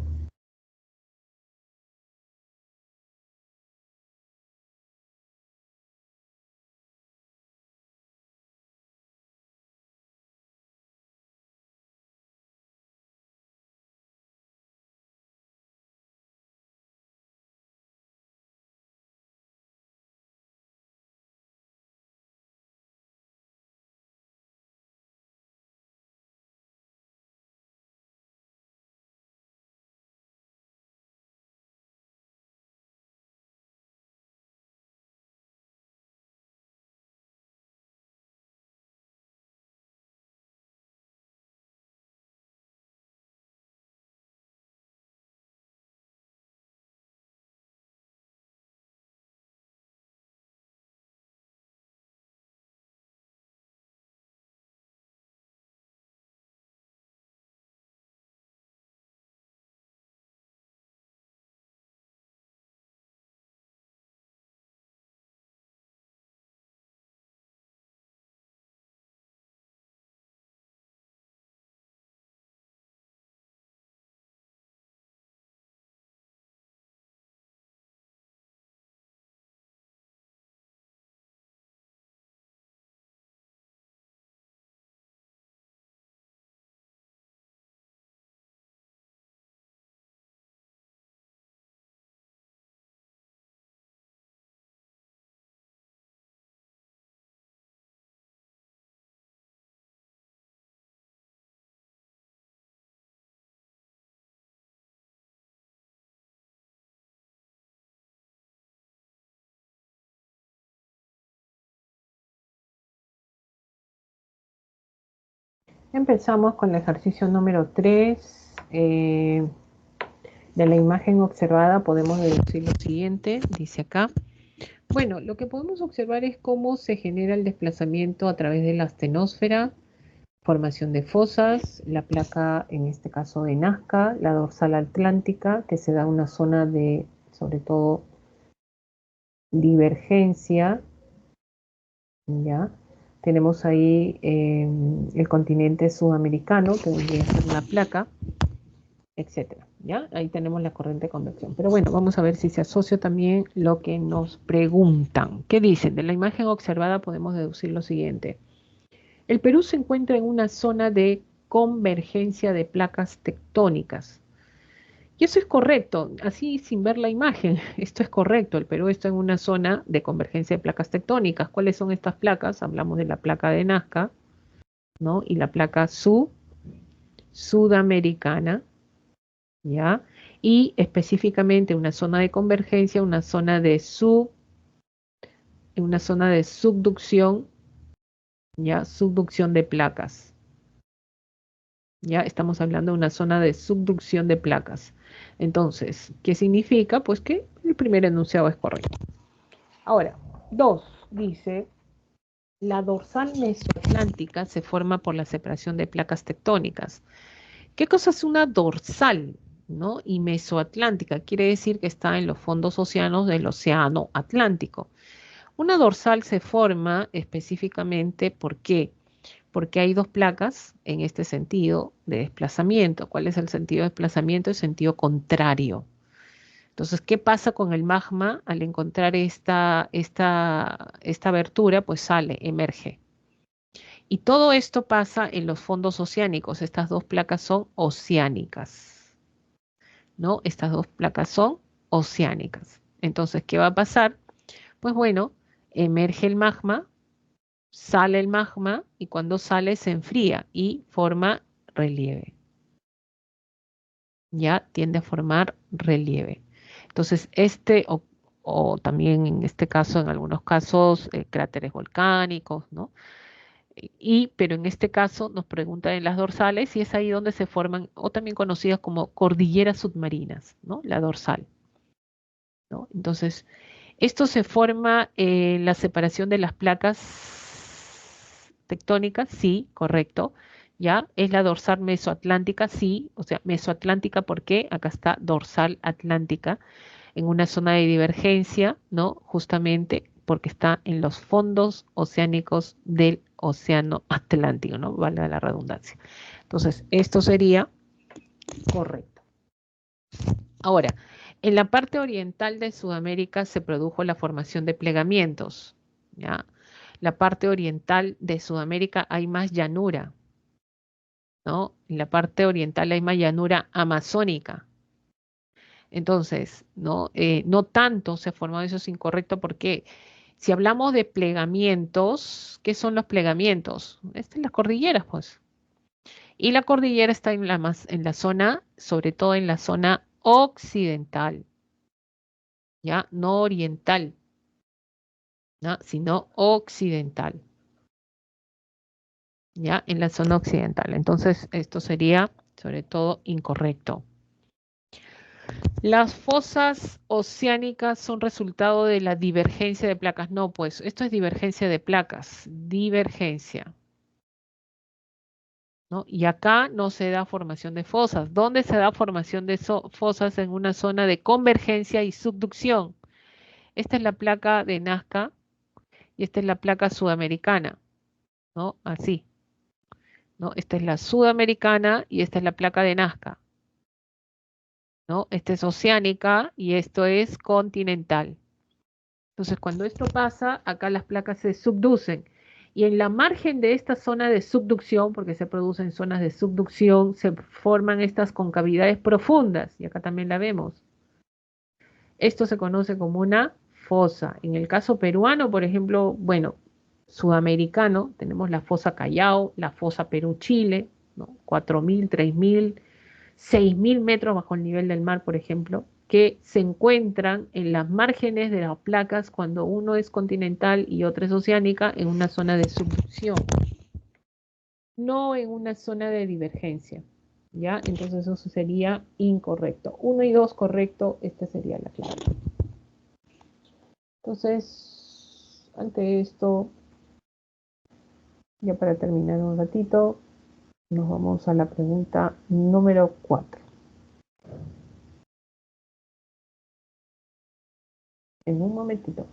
Empezamos con el ejercicio número 3. De la imagen observada podemos deducir lo siguiente, dice acá. Bueno, lo que podemos observar es cómo se genera el desplazamiento a través de la astenosfera, formación de fosas, la placa, en este caso de Nazca, la dorsal atlántica, que se da una zona de, sobre todo, divergencia, ¿ya? Tenemos ahí el continente sudamericano, que vendría a ser la placa, etcétera, ¿ya? Ahí tenemos la corriente de convección. Pero bueno, vamos a ver si se asocia también lo que nos preguntan. ¿Qué dicen? De la imagen observada podemos deducir lo siguiente. El Perú se encuentra en una zona de convergencia de placas tectónicas. Y eso es correcto, así sin ver la imagen, esto es correcto. El Perú está en una zona de convergencia de placas tectónicas. ¿Cuáles son estas placas? Hablamos de la placa de Nazca, ¿no? Y la placa sudamericana, ¿ya? Y específicamente una zona de convergencia, una zona de subducción, ¿ya? Subducción de placas. Ya estamos hablando de una zona de subducción de placas. Entonces, ¿qué significa? Pues que el primer enunciado es correcto. Ahora, 2, dice, la dorsal mesoatlántica se forma por la separación de placas tectónicas. ¿Qué cosa es una dorsal? ¿No? Y mesoatlántica quiere decir que está en los fondos océanos del océano Atlántico. Una dorsal se forma específicamente, ¿por qué? Porque hay dos placas en este sentido de desplazamiento. ¿Cuál es el sentido de desplazamiento? El sentido contrario. Entonces, ¿qué pasa con el magma al encontrar esta abertura? Pues sale, emerge. Y todo esto pasa en los fondos oceánicos. Estas dos placas son oceánicas, ¿no? Estas dos placas son oceánicas. Entonces, ¿qué va a pasar? Pues bueno, emerge el magma, sale el magma y cuando sale se enfría y forma relieve. Ya tiende a formar relieve. Entonces, o también en este caso, en algunos casos, cráteres volcánicos, ¿no? Pero en este caso nos preguntan en las dorsales y es ahí donde se forman, o también conocidas como cordilleras submarinas, ¿no? La dorsal, ¿no? Entonces, esto se forma en la separación de las placas tectónicas, sí, correcto. ¿Ya? Es la dorsal mesoatlántica, sí, o sea, mesoatlántica, ¿por qué? Acá está dorsal atlántica, en una zona de divergencia, ¿no? Justamente porque está en los fondos oceánicos del océano Atlántico, ¿no? Valga la redundancia. Entonces, esto sería correcto. Ahora, en la parte oriental de Sudamérica se produjo la formación de plegamientos, ¿ya? La parte oriental de Sudamérica hay más llanura, ¿no? En la parte oriental hay más llanura amazónica. Entonces, no tanto se ha formado, eso es incorrecto porque si hablamos de plegamientos, ¿qué son los plegamientos? Estas son las cordilleras, pues. Y la cordillera está en la zona, sobre todo en la zona occidental, ¿ya? No oriental, ¿no? Sino occidental, ¿ya? En la zona occidental. Entonces, esto sería, sobre todo, incorrecto. Las fosas oceánicas son resultado de la divergencia de placas. No, pues esto es divergencia de placas, divergencia, ¿no? Y acá no se da formación de fosas. ¿Dónde se da formación de fosas? En una zona de convergencia y subducción. Esta es la placa de Nazca y esta es la placa sudamericana, ¿no? Así, ¿no? Esta es la sudamericana y esta es la placa de Nazca, ¿no? Esta es oceánica y esto es continental. Entonces, cuando esto pasa, acá las placas se subducen. Y en la margen de esta zona de subducción, porque se producen zonas de subducción, se forman estas concavidades profundas, y acá también la vemos. Esto se conoce como una fosa. En el caso peruano, por ejemplo, bueno, sudamericano, tenemos la fosa Callao, la fosa Perú-Chile, ¿no? 4.000, 3.000, 6.000 metros bajo el nivel del mar, por ejemplo, que se encuentran en las márgenes de las placas cuando uno es continental y otro es oceánica en una zona de subducción. no en una zona de divergencia, ¿ya? Entonces eso sería incorrecto. 1 y 2 correcto, esta sería la clave. Entonces, ante esto, ya para terminar un ratito, nos vamos a la pregunta número 4. En un momentito.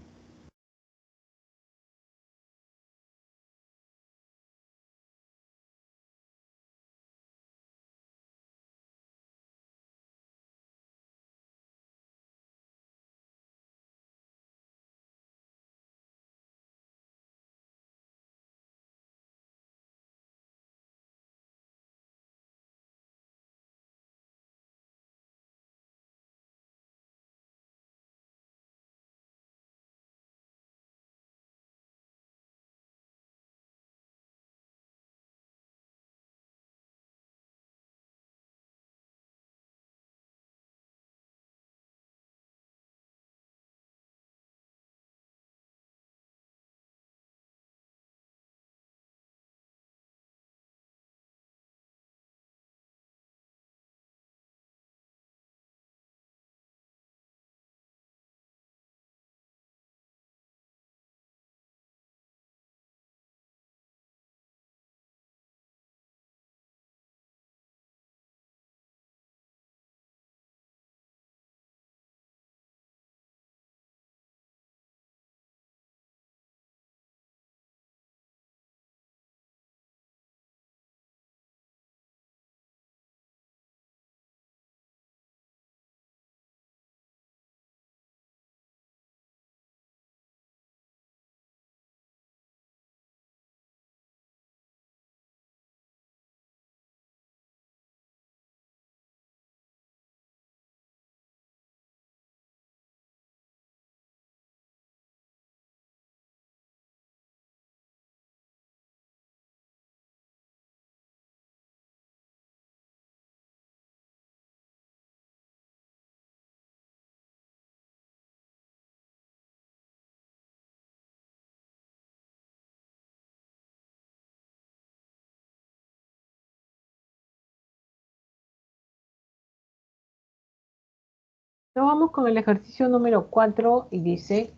Nos vamos con el ejercicio número 4 y dice,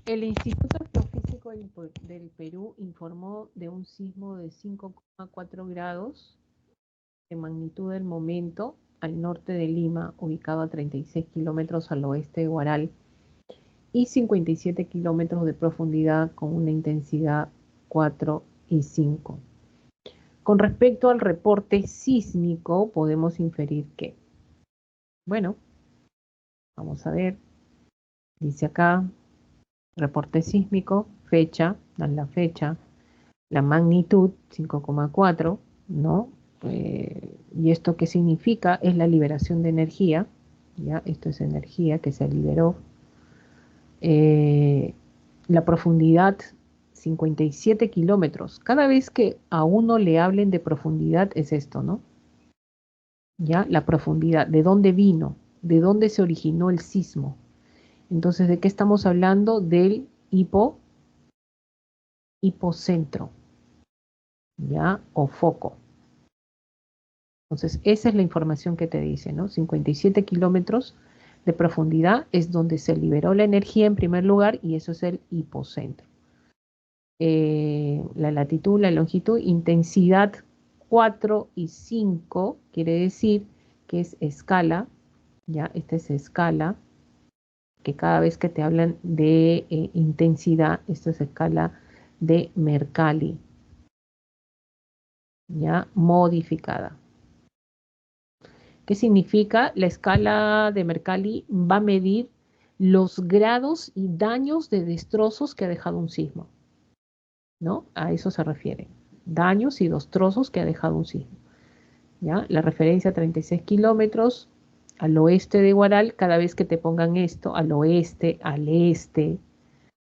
el Instituto Geofísico del Perú informó de un sismo de 5,4 grados de magnitud del momento al norte de Lima, ubicado a 36 kilómetros al oeste de Huaral y 57 kilómetros de profundidad con una intensidad 4 y 5. Con respecto al reporte sísmico, podemos inferir que, bueno, vamos a ver, dice acá, reporte sísmico, fecha, dan la fecha, la magnitud 5,4, ¿no? ¿Y esto qué significa? Es la liberación de energía, ¿ya? Esto es energía que se liberó. La profundidad 57 kilómetros. Cada vez que a uno le hablen de profundidad es esto, ¿no? ¿Ya? La profundidad, ¿de dónde vino? ¿De dónde se originó el sismo? Entonces, ¿de qué estamos hablando? Del hipocentro, ¿ya? O foco. Entonces, esa es la información que te dice, ¿no? 57 kilómetros de profundidad es donde se liberó la energía en primer lugar y eso es el hipocentro. La latitud, la longitud, intensidad 4 y 5, quiere decir que es escala, ¿ya? Esta es escala, que cada vez que te hablan de intensidad, esto es escala de Mercalli, ¿ya? Modificada. ¿Qué significa? La escala de Mercalli va a medir los grados y daños de destrozos que ha dejado un sismo, ¿no? A eso se refiere. Daños y destrozos que ha dejado un sismo, ¿ya? La referencia 36 kilómetros al oeste de Huaral, cada vez que te pongan esto, al oeste, al este,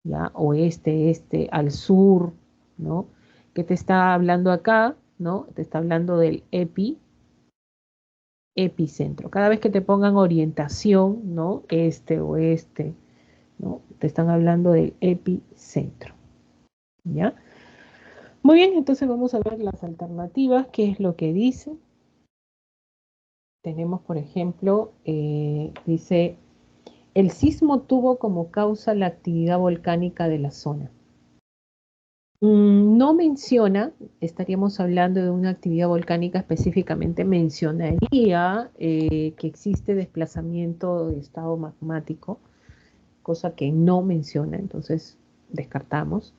¿ya? Oeste, este, al sur, ¿no? ¿Qué te está hablando acá? ¿No? Te está hablando del epicentro. Cada vez que te pongan orientación, ¿no? Este, oeste, ¿no? Te están hablando del epicentro, ¿ya? Muy bien, entonces vamos a ver las alternativas, qué es lo que dice. Tenemos, por ejemplo, dice, el sismo tuvo como causa la actividad volcánica de la zona. No menciona, estaríamos hablando de una actividad volcánica específicamente, mencionaría que existe desplazamiento de estado magmático, cosa que no menciona, entonces descartamos.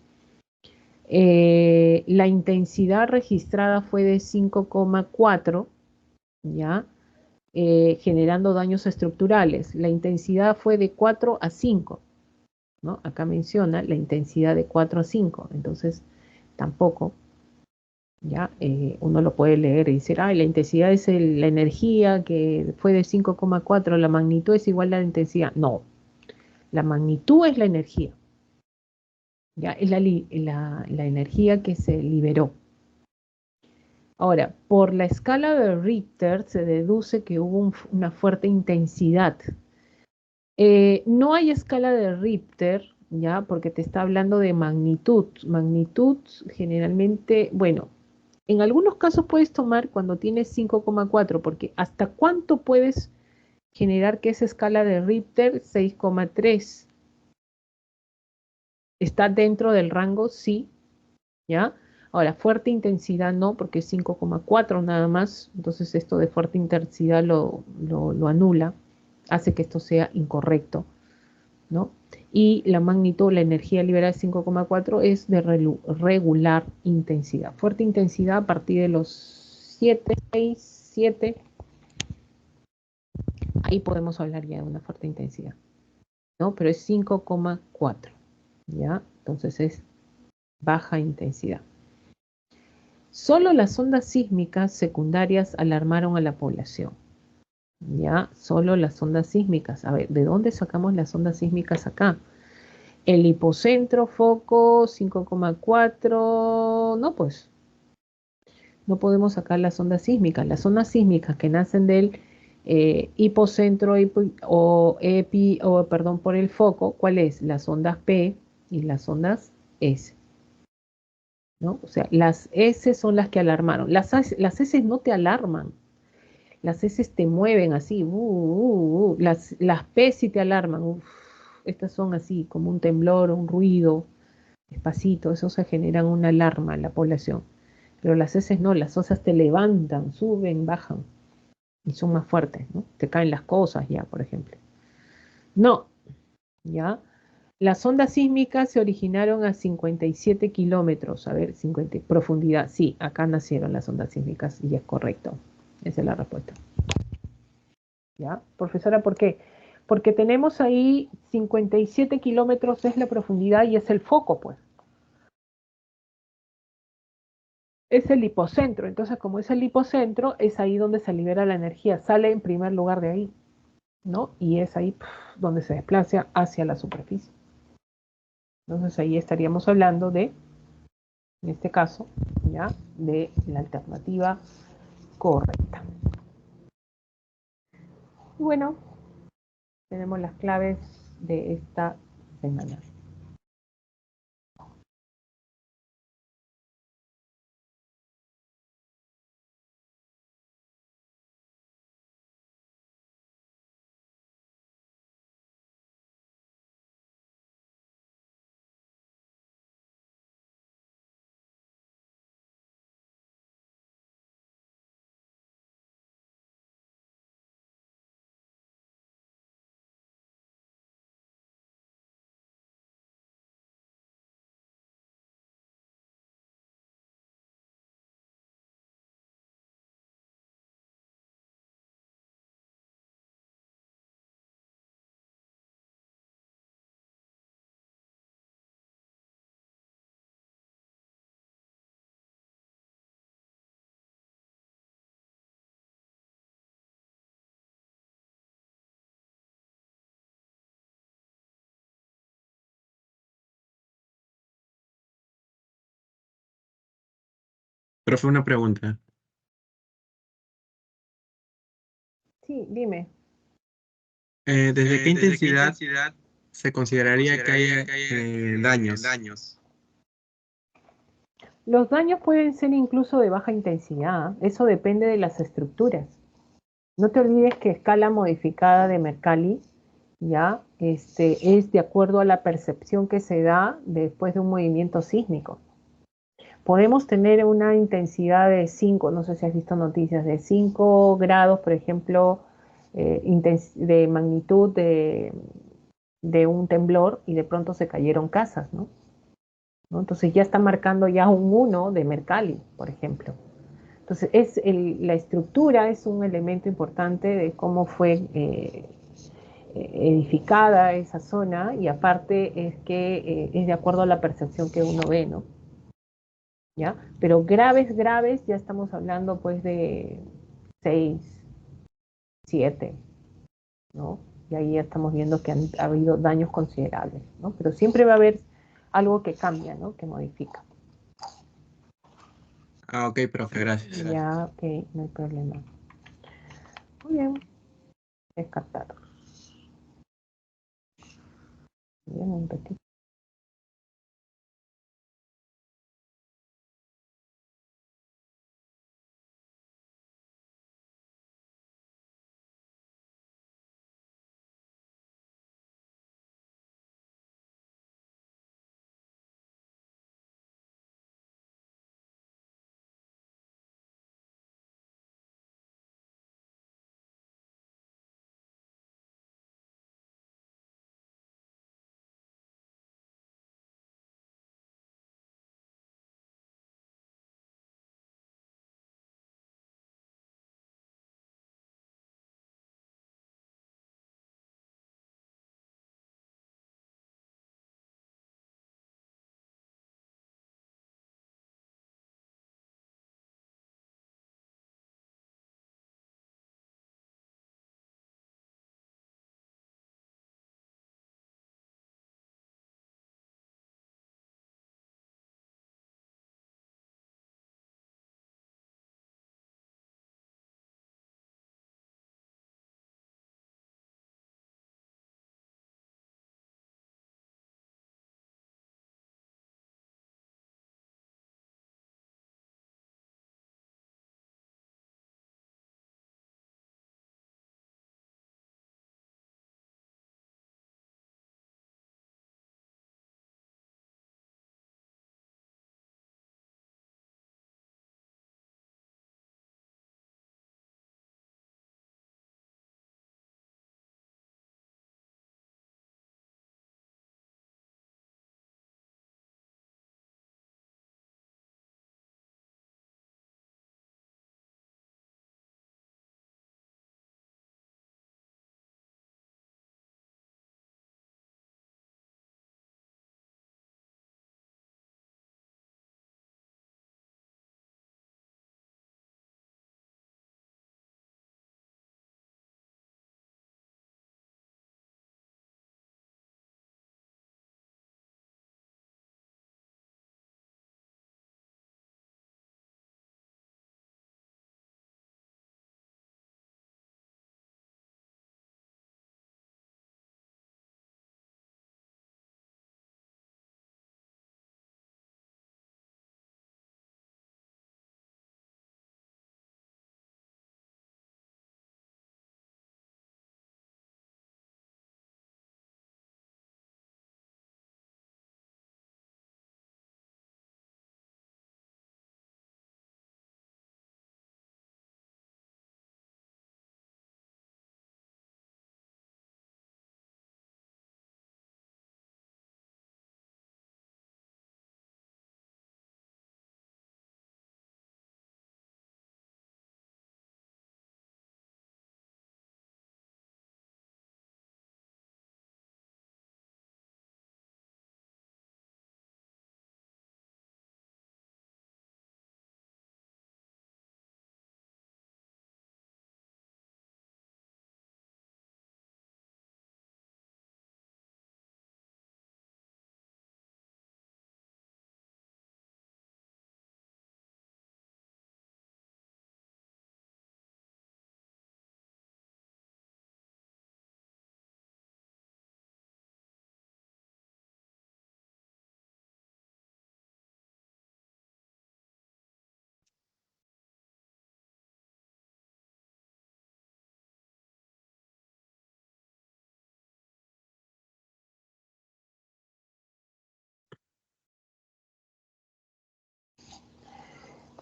La intensidad registrada fue de 5,4, ¿ya? Generando daños estructurales. La intensidad fue de 4 a 5, ¿no? Acá menciona la intensidad de 4 a 5, entonces tampoco, ¿ya? Uno lo puede leer y decir, la intensidad es la energía que fue de 5,4, la magnitud es igual a la intensidad. No, la magnitud es la energía, ¿ya? Es la energía que se liberó. Ahora, por la escala de Richter se deduce que hubo una fuerte intensidad. No hay escala de Richter, ¿ya? Porque te está hablando de magnitud. Magnitud generalmente, bueno, en algunos casos puedes tomar cuando tienes 5,4, porque ¿hasta cuánto puedes generar que esa escala de Richter? 6,3. ¿Está dentro del rango? Sí, ¿ya? Ahora, fuerte intensidad no, porque es 5,4 nada más, entonces esto de fuerte intensidad lo anula, hace que esto sea incorrecto, ¿no? Y la magnitud, la energía liberada de 5,4 es de regular intensidad. Fuerte intensidad a partir de los 7, 6, 7, ahí podemos hablar ya de una fuerte intensidad, ¿no? Pero es 5,4, ¿ya? Entonces es baja intensidad. Solo las ondas sísmicas secundarias alarmaron a la población. Ya, solo las ondas sísmicas. A ver, ¿de dónde sacamos las ondas sísmicas acá? El hipocentro, foco, 5,4. No, pues, no podemos sacar las ondas sísmicas. Las ondas sísmicas que nacen del hipocentro por el foco, ¿cuál es? Las ondas P y las ondas S. ¿No? O sea, las S son las que alarmaron. Las S no te alarman. Las S te mueven así. Las P sí te alarman. Uf, estas son así, como un temblor, un ruido, despacito. Eso se generan una alarma en la población. Pero las S no, las osas te levantan, suben, bajan. Y son más fuertes, ¿no? Te caen las cosas ya, por ejemplo. No, ¿ya? Las ondas sísmicas se originaron a 57 kilómetros, a ver, 50, profundidad. Sí, acá nacieron las ondas sísmicas y es correcto. Esa es la respuesta. ¿Ya? Profesora, ¿por qué? Porque tenemos ahí 57 kilómetros es la profundidad y es el foco, pues. Es el hipocentro. Entonces, como es el hipocentro, es ahí donde se libera la energía. Sale en primer lugar de ahí, ¿no? Y es ahí donde se desplaza hacia la superficie. Entonces, ahí estaríamos hablando de, en este caso, ¿ya? De la alternativa correcta. Y bueno, tenemos las claves de esta semana. Profe, una pregunta. Sí, dime. ¿Desde qué ¿Desde qué intensidad intensidad se se consideraría que consideraría haya que haya daños? daños? Los daños pueden ser incluso de baja intensidad, eso depende de las estructuras. No te olvides que escala modificada de Mercalli, ya, es de acuerdo a la percepción que se da después de un movimiento sísmico. Podemos tener una intensidad de 5, no sé si has visto noticias, de 5 grados, por ejemplo, de magnitud de un temblor y de pronto se cayeron casas, ¿no? ¿No? Entonces ya está marcando ya un 1 de Mercalli, por ejemplo. Entonces la estructura es un elemento importante de cómo fue edificada esa zona y aparte es que es de acuerdo a la percepción que uno ve, ¿no? ¿Ya? Pero graves, graves, ya estamos hablando pues de 6, 7, ¿no? Y ahí ya estamos viendo que ha habido daños considerables, ¿no? Pero siempre va a haber algo que cambia, ¿no? Que modifica. Ah, ok, profe, gracias. Ya, ok, no hay problema. Muy bien, descartado. Bien, un ratito.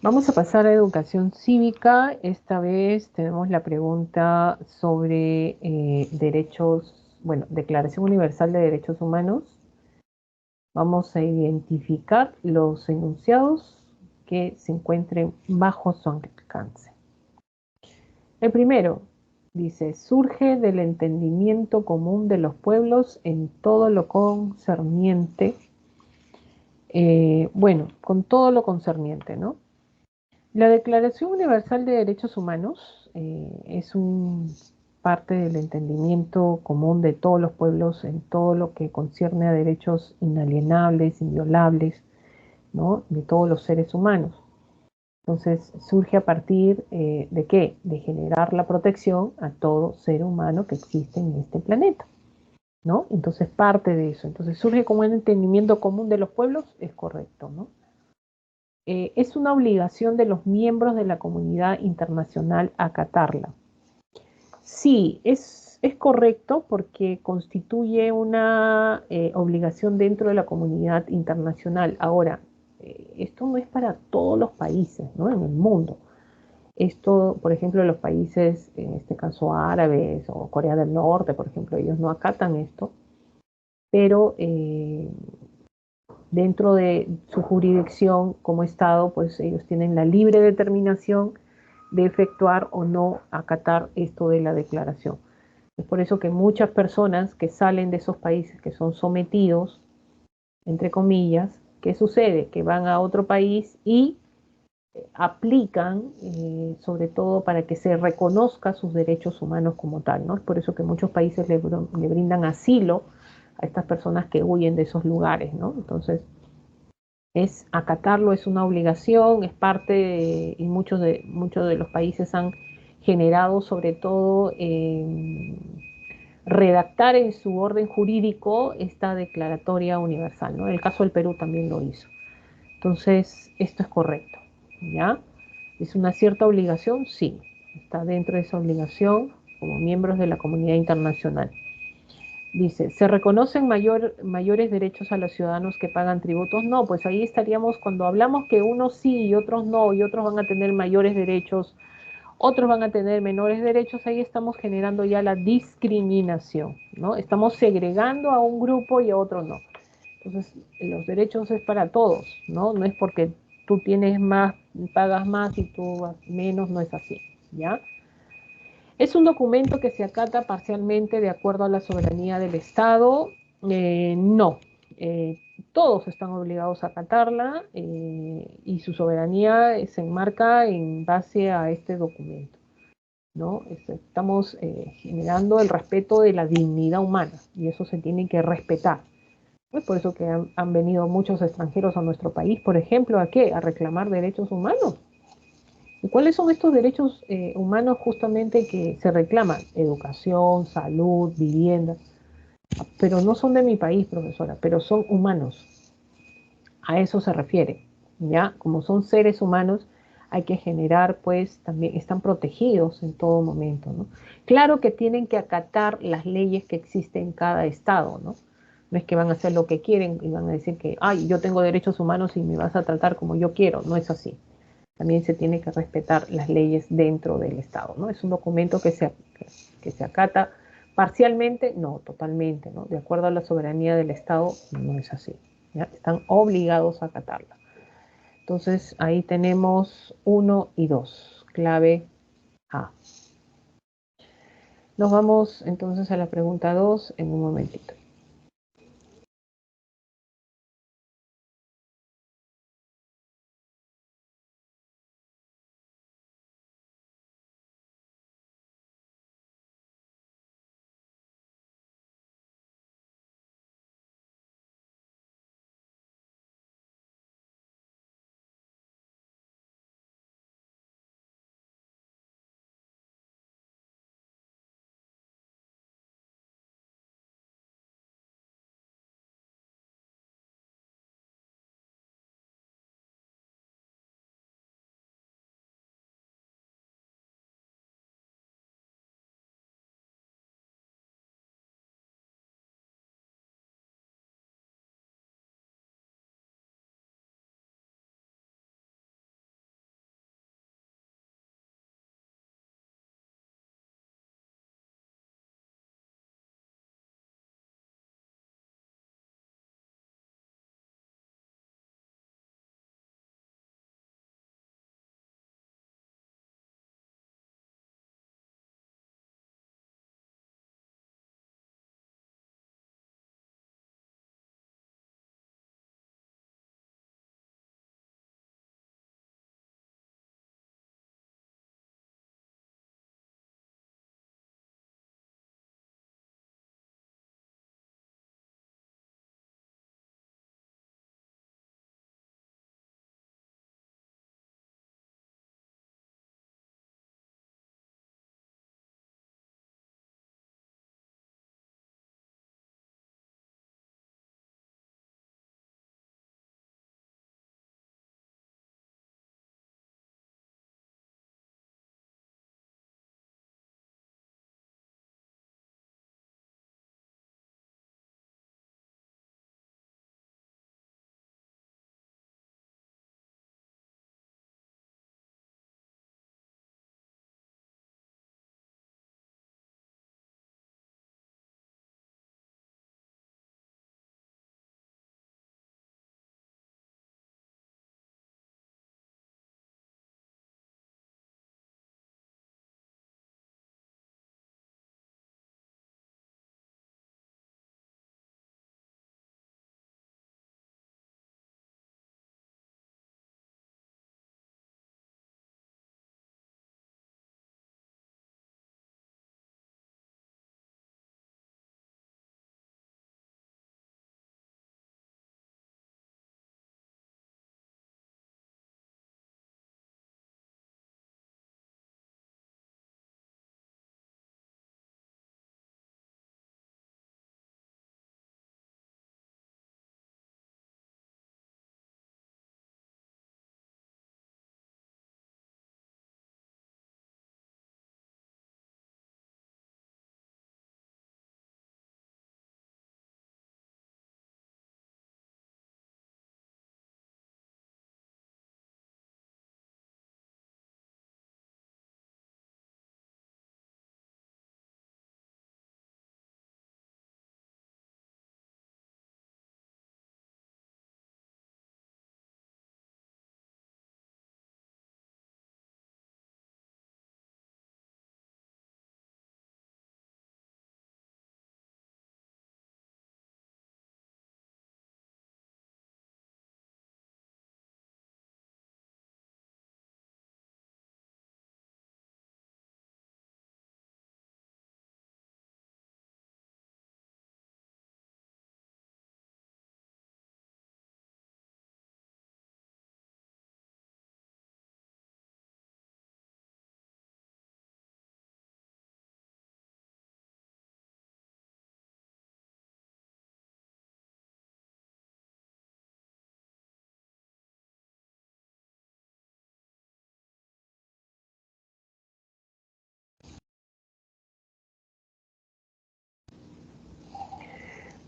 Vamos a pasar a educación cívica. Esta vez tenemos la pregunta sobre derechos, bueno, Declaración Universal de Derechos Humanos. Vamos a identificar los enunciados que se encuentren bajo su alcance. El primero dice, surge del entendimiento común de los pueblos en todo lo concerniente, bueno, con todo lo concerniente, ¿no? La Declaración Universal de Derechos Humanos es parte del entendimiento común de todos los pueblos en todo lo que concierne a derechos inalienables, inviolables, ¿no? De todos los seres humanos. Entonces surge a partir de qué? De generar la protección a todo ser humano que existe en este planeta, ¿no? Entonces parte de eso. Entonces surge como un entendimiento común de los pueblos, es correcto, ¿no? Es una obligación de los miembros de la comunidad internacional acatarla. Sí, es correcto porque constituye una obligación dentro de la comunidad internacional. Ahora, esto no es para todos los países, ¿no? En el mundo. Esto, por ejemplo, los países, en este caso árabes o Corea del Norte, por ejemplo, ellos no acatan esto, pero dentro de su jurisdicción como Estado, pues ellos tienen la libre determinación de efectuar o no acatar esto de la declaración. Es por eso que muchas personas que salen de esos países que son sometidos, entre comillas, ¿qué sucede? Que van a otro país y aplican, sobre todo para que se reconozca sus derechos humanos como tal, ¿no? Es por eso que muchos países le brindan asilo a estas personas que huyen de esos lugares, ¿no? Entonces, es acatarlo, es una obligación, es parte y muchos de los países han generado sobre todo redactar en su orden jurídico esta declaratoria universal, ¿no? El caso del Perú también lo hizo. Entonces, esto es correcto, ¿ya? ¿Es una cierta obligación? Sí, está dentro de esa obligación como miembros de la comunidad internacional. Dice, ¿se reconocen mayores derechos a los ciudadanos que pagan tributos? No, pues ahí estaríamos cuando hablamos que unos sí y otros no, y otros van a tener mayores derechos, otros van a tener menores derechos, ahí estamos generando ya la discriminación, ¿no? Estamos segregando a un grupo y a otro no. Entonces, los derechos es para todos, ¿no? No es porque tú tienes más, pagas más y tú menos, no es así, ¿ya? Es un documento que se acata parcialmente de acuerdo a la soberanía del Estado. No, eh, todos están obligados a acatarla y su soberanía se enmarca en base a este documento, ¿no? Estamos generando el respeto de la dignidad humana y eso se tiene que respetar. Es por eso que han venido muchos extranjeros a nuestro país, por ejemplo, ¿a qué? A reclamar derechos humanos. ¿Y cuáles son estos derechos humanos justamente que se reclaman? Educación, salud, vivienda. Pero no son de mi país, profesora, pero son humanos. A eso se refiere. ¿Ya? Como son seres humanos, hay que generar, pues, también están protegidos en todo momento, ¿no? Claro que tienen que acatar las leyes que existen en cada estado, ¿no? No es que van a hacer lo que quieren y van a decir que, ay, yo tengo derechos humanos y me vas a tratar como yo quiero. No es así. También se tiene que respetar las leyes dentro del Estado, ¿no? Es un documento que se acata parcialmente, no, totalmente, ¿no? De acuerdo a la soberanía del Estado, no es así, ¿ya? Están obligados a acatarla. Entonces, ahí tenemos 1 y 2, clave A. Nos vamos entonces a la pregunta 2 en un momentito.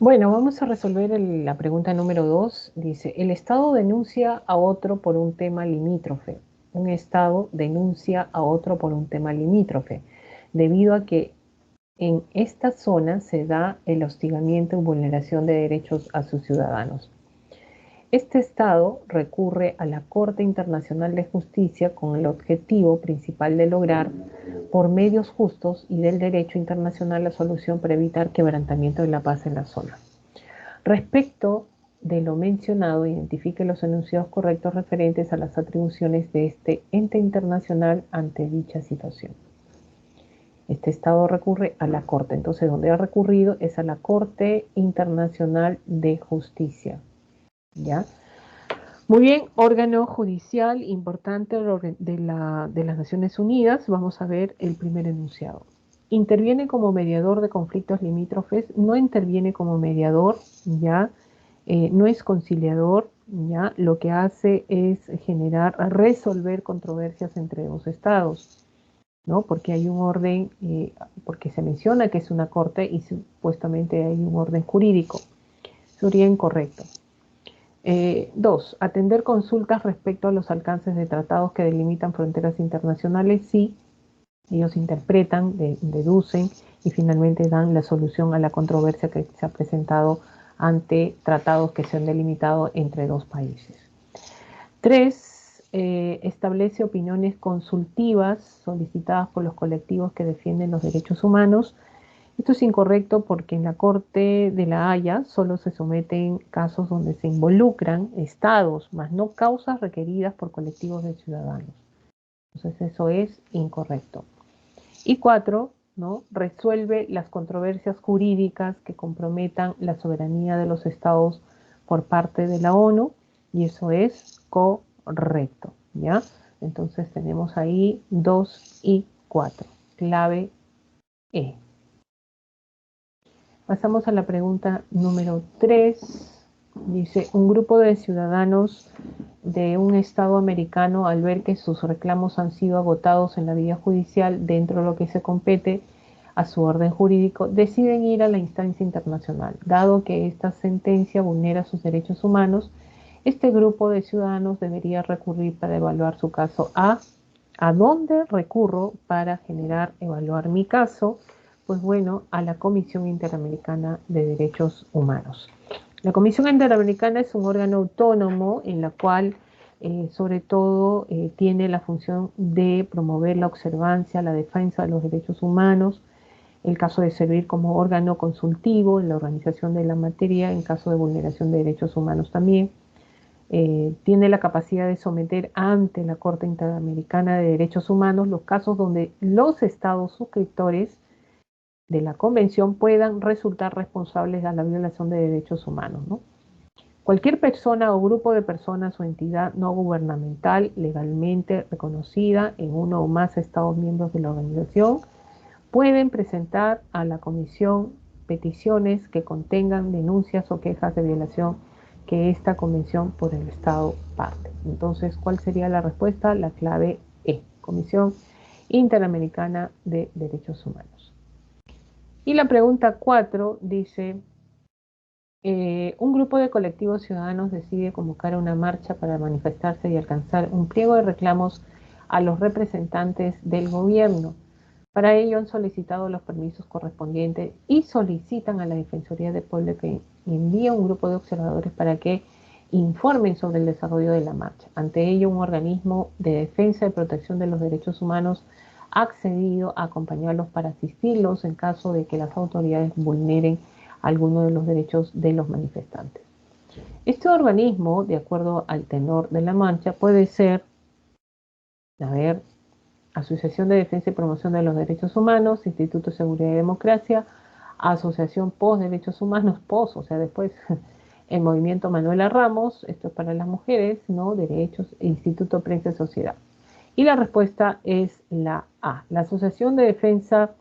Bueno, vamos a resolver la pregunta número 2. Dice, el Estado denuncia a otro por un tema limítrofe. Un Estado denuncia a otro por un tema limítrofe, debido a que en esta zona se da el hostigamiento y vulneración de derechos a sus ciudadanos. Este Estado recurre a la Corte Internacional de Justicia con el objetivo principal de lograr, por medios justos y del derecho internacional, la solución para evitar quebrantamiento de la paz en la zona. Respecto de lo mencionado, identifique los enunciados correctos referentes a las atribuciones de este ente internacional ante dicha situación. Este Estado recurre a la Corte, entonces donde ha recurrido es a la Corte Internacional de Justicia. ¿Ya? Muy bien, órgano judicial importante de las Naciones Unidas. Vamos a ver el primer enunciado. Interviene como mediador de conflictos limítrofes, no interviene como mediador, ¿ya? No es conciliador, ¿ya? Lo que hace es resolver controversias entre dos estados, ¿no? Porque hay un orden, porque se menciona que es una corte y supuestamente hay un orden jurídico. Sería incorrecto. 2. Atender consultas respecto a los alcances de tratados que delimitan fronteras internacionales. Sí, ellos interpretan, deducen y finalmente dan la solución a la controversia que se ha presentado ante tratados que se han delimitado entre dos países. 3. Establece opiniones consultivas solicitadas por los colectivos que defienden los derechos humanos. Esto es incorrecto porque en la Corte de la Haya solo se someten casos donde se involucran estados, más no causas requeridas por colectivos de ciudadanos. Entonces eso es incorrecto. Y 4, ¿no? Resuelve las controversias jurídicas que comprometan la soberanía de los estados por parte de la ONU, y eso es correcto, ¿ya? Entonces tenemos ahí 2 y 4, clave E. Pasamos a la pregunta número 3. Dice, un grupo de ciudadanos de un estado americano, al ver que sus reclamos han sido agotados en la vía judicial dentro de lo que se compete a su orden jurídico, deciden ir a la instancia internacional. Dado que esta sentencia vulnera sus derechos humanos, este grupo de ciudadanos debería recurrir para evaluar su caso. ¿A dónde recurro para evaluar mi caso? Pues bueno, a la Comisión Interamericana de Derechos Humanos. La Comisión Interamericana es un órgano autónomo en la cual sobre todo tiene la función de promover la observancia, la defensa de los derechos humanos, el caso de servir como órgano consultivo en la organización de la materia en caso de vulneración de derechos humanos también. Tiene la capacidad de someter ante la Corte Interamericana de Derechos Humanos los casos donde los estados suscriptores de la Convención puedan resultar responsables de la violación de derechos humanos, ¿no? Cualquier persona o grupo de personas o entidad no gubernamental legalmente reconocida en uno o más estados miembros de la organización pueden presentar a la Comisión peticiones que contengan denuncias o quejas de violación que esta convención por el Estado parte. Entonces, ¿cuál sería la respuesta? La clave E, Comisión Interamericana de Derechos Humanos. Y la pregunta 4 dice, un grupo de colectivos ciudadanos decide convocar una marcha para manifestarse y alcanzar un pliego de reclamos a los representantes del gobierno. Para ello han solicitado los permisos correspondientes y solicitan a la Defensoría del Pueblo que envíe un grupo de observadores para que informen sobre el desarrollo de la marcha. Ante ello, un organismo de defensa y protección de los derechos humanos ha accedido a acompañarlos para asistirlos en caso de que las autoridades vulneren alguno de los derechos de los manifestantes. Este organismo, de acuerdo al tenor de la marcha, puede ser, Asociación de Defensa y Promoción de los Derechos Humanos, Instituto de Seguridad y Democracia, Asociación Post Derechos Humanos, POS, o sea, después el Movimiento Manuela Ramos, esto es para las mujeres, ¿no? Derechos, Instituto Prensa y Sociedad. Y la respuesta es la A, la Asociación de Defensa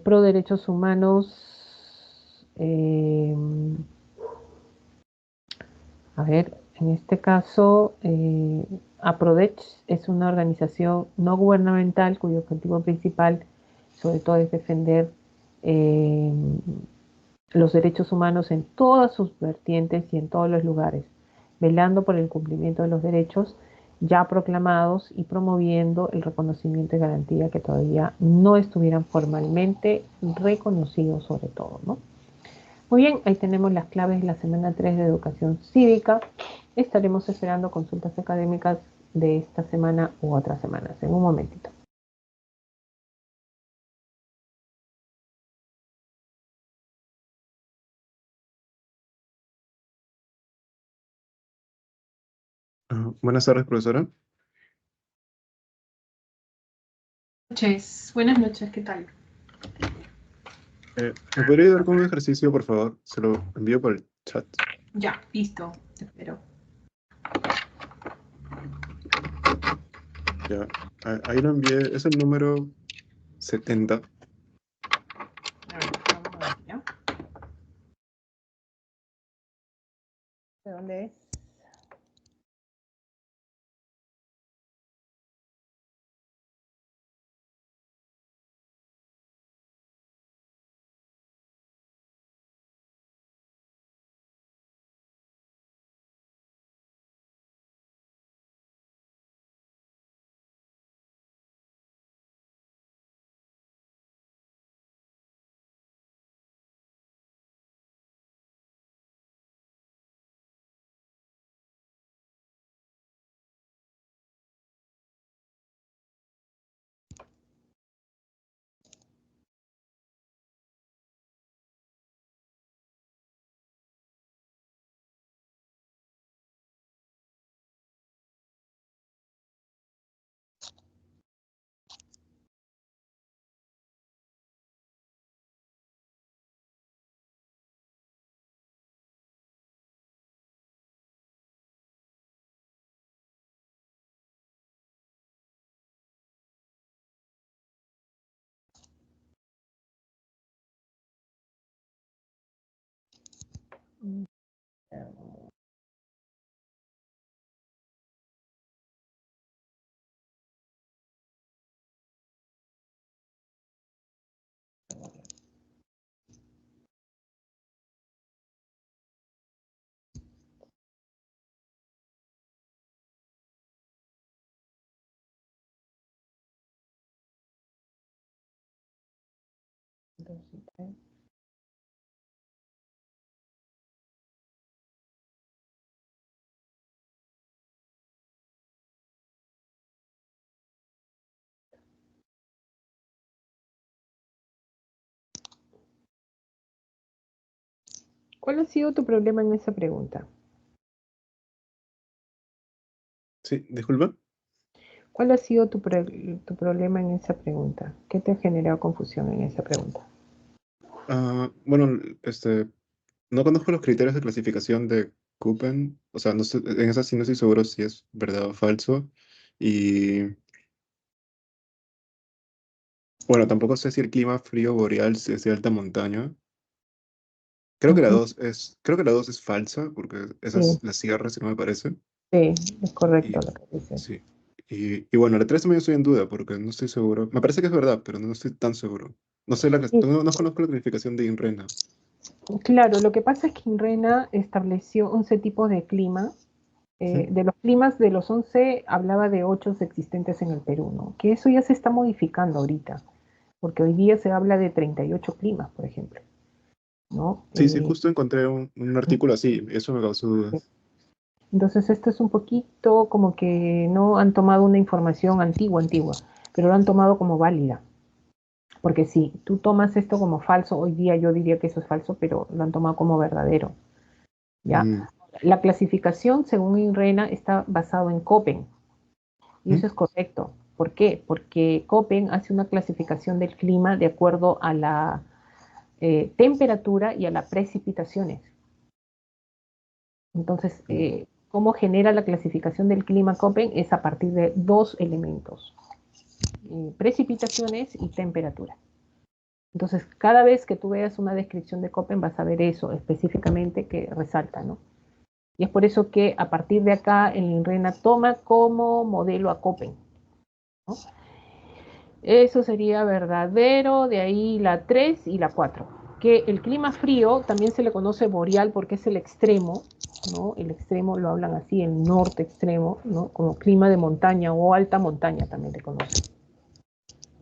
Pro Derechos Humanos. En este caso, APRODECH es una organización no gubernamental cuyo objetivo principal, sobre todo, es defender los derechos humanos en todas sus vertientes y en todos los lugares, velando por el cumplimiento de los derechos ya proclamados y promoviendo el reconocimiento y garantía que todavía no estuvieran formalmente reconocidos sobre todo, ¿no? Muy bien, ahí tenemos las claves de la semana 3 de Educación Cívica. Estaremos esperando consultas académicas de esta semana u otras semanas. En un momentito. Buenas tardes, profesora. Buenas noches, ¿qué tal? ¿Me podría ayudar con un ejercicio, por favor? Se lo envío por el chat. Ya, listo, te espero. Ya, ahí lo envié. Es el número 70. A ver, vamos a ver, ¿ya? ¿De dónde es? Dos y tres. ¿Cuál ha sido tu problema en esa pregunta? Sí, disculpa. ¿Cuál ha sido tu problema en esa pregunta? ¿Qué te ha generado confusión en esa pregunta? Bueno, no conozco los criterios de clasificación de Köppen. O sea, no sé, en esa sí no estoy seguro si es verdad o falso. Y bueno, tampoco sé si el clima frío boreal es de alta montaña. Ujú. Creo que la 2 es falsa, porque esa Sí, es la sierra, si no me parece. sí, es correcto Y lo que dices. sí. Y bueno, la 3 también estoy en duda, porque no estoy seguro. Me parece que es verdad, pero no estoy tan seguro. No sé Sí, no conozco la clasificación de INRENA. claro, lo que pasa es que INRENA estableció 11 tipos de clima. ¿Sí? De los climas de los 11 hablaba de 8 existentes en el Perú, ¿no? Que eso ya se está modificando ahorita, porque hoy día se habla de 38 climas, por ejemplo, ¿no? Sí, sí, justo encontré un artículo así, eso me causó dudas. Entonces esto es un poquito como que no han tomado una información antigua, pero lo han tomado como válida. Porque si tú tomas esto como falso, hoy día yo diría que eso es falso, pero lo han tomado como verdadero, ¿ya? Mm, La clasificación, según INRENA, está basado en Köppen, y ¿mm? eso es correcto. ¿Por qué? Porque Köppen hace una clasificación del clima de acuerdo a la temperatura y a las precipitaciones. Entonces, ¿cómo genera la clasificación del clima Köppen? Es a partir de dos elementos, precipitaciones y temperatura. Entonces, cada vez que tú veas una descripción de Köppen vas a ver eso específicamente que resalta, ¿no? Y es por eso que a partir de acá el INRENA toma como modelo a Köppen, ¿no? Eso sería verdadero, de ahí la 3 y la 4. que el clima frío también se le conoce boreal porque es el extremo, ¿no? El extremo lo hablan así, el norte extremo, ¿no? Como clima de montaña o alta montaña también le conocen,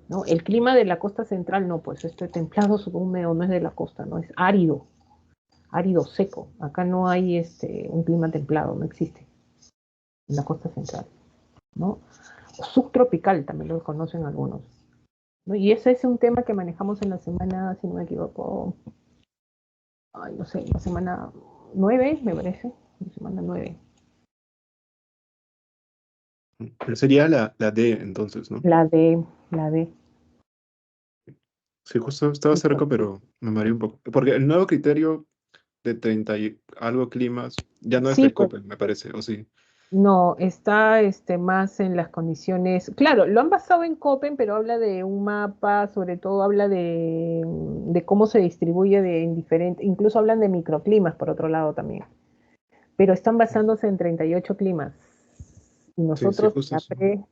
¿no? El clima de la costa central no, pues templado subhúmedo no es de la costa, ¿no? Es árido, árido seco. Acá no hay un clima templado, no existe en la costa central, ¿no? O subtropical también lo conocen algunos, ¿no? Y ese es un tema que manejamos en la semana, si no me equivoco, ay, no sé, la semana 9, me parece, la semana 9. Pero sería la D entonces, ¿no? La D. Sí, justo estaba cerca, pero me mareé un poco. Porque el nuevo criterio de 30 y algo climas ya no es Sí, del pues Köppen, me parece, ¿o sí? no, está más en las condiciones, claro, lo han basado en Köppen, pero habla de un mapa, sobre todo habla de cómo se distribuye en diferentes, incluso hablan de microclimas por otro lado también, pero están basándose en 38 climas y Sí, sí, nosotros justo la eso. pre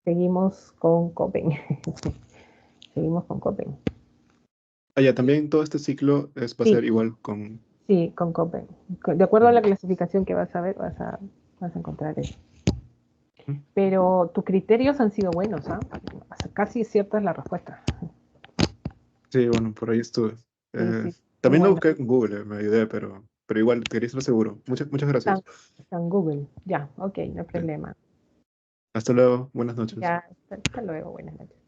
seguimos con Köppen, seguimos con Köppen. Ah, ya, también todo este ciclo va a Sí, ser igual con... sí, con Köppen. De acuerdo a la clasificación que vas a ver, vas a encontrar eso. Pero tus criterios han sido buenos, ¿ah? O sea, casi cierta es la respuesta. Sí, bueno, por ahí estuve. Sí, sí, muy También lo buena. busqué en Google, me ayudé, pero igual quería estar seguro. Muchas Está, gracias. está en Google. Ya, ok, no hay Sí. problema. Hasta luego, buenas noches. Ya, hasta luego, buenas noches.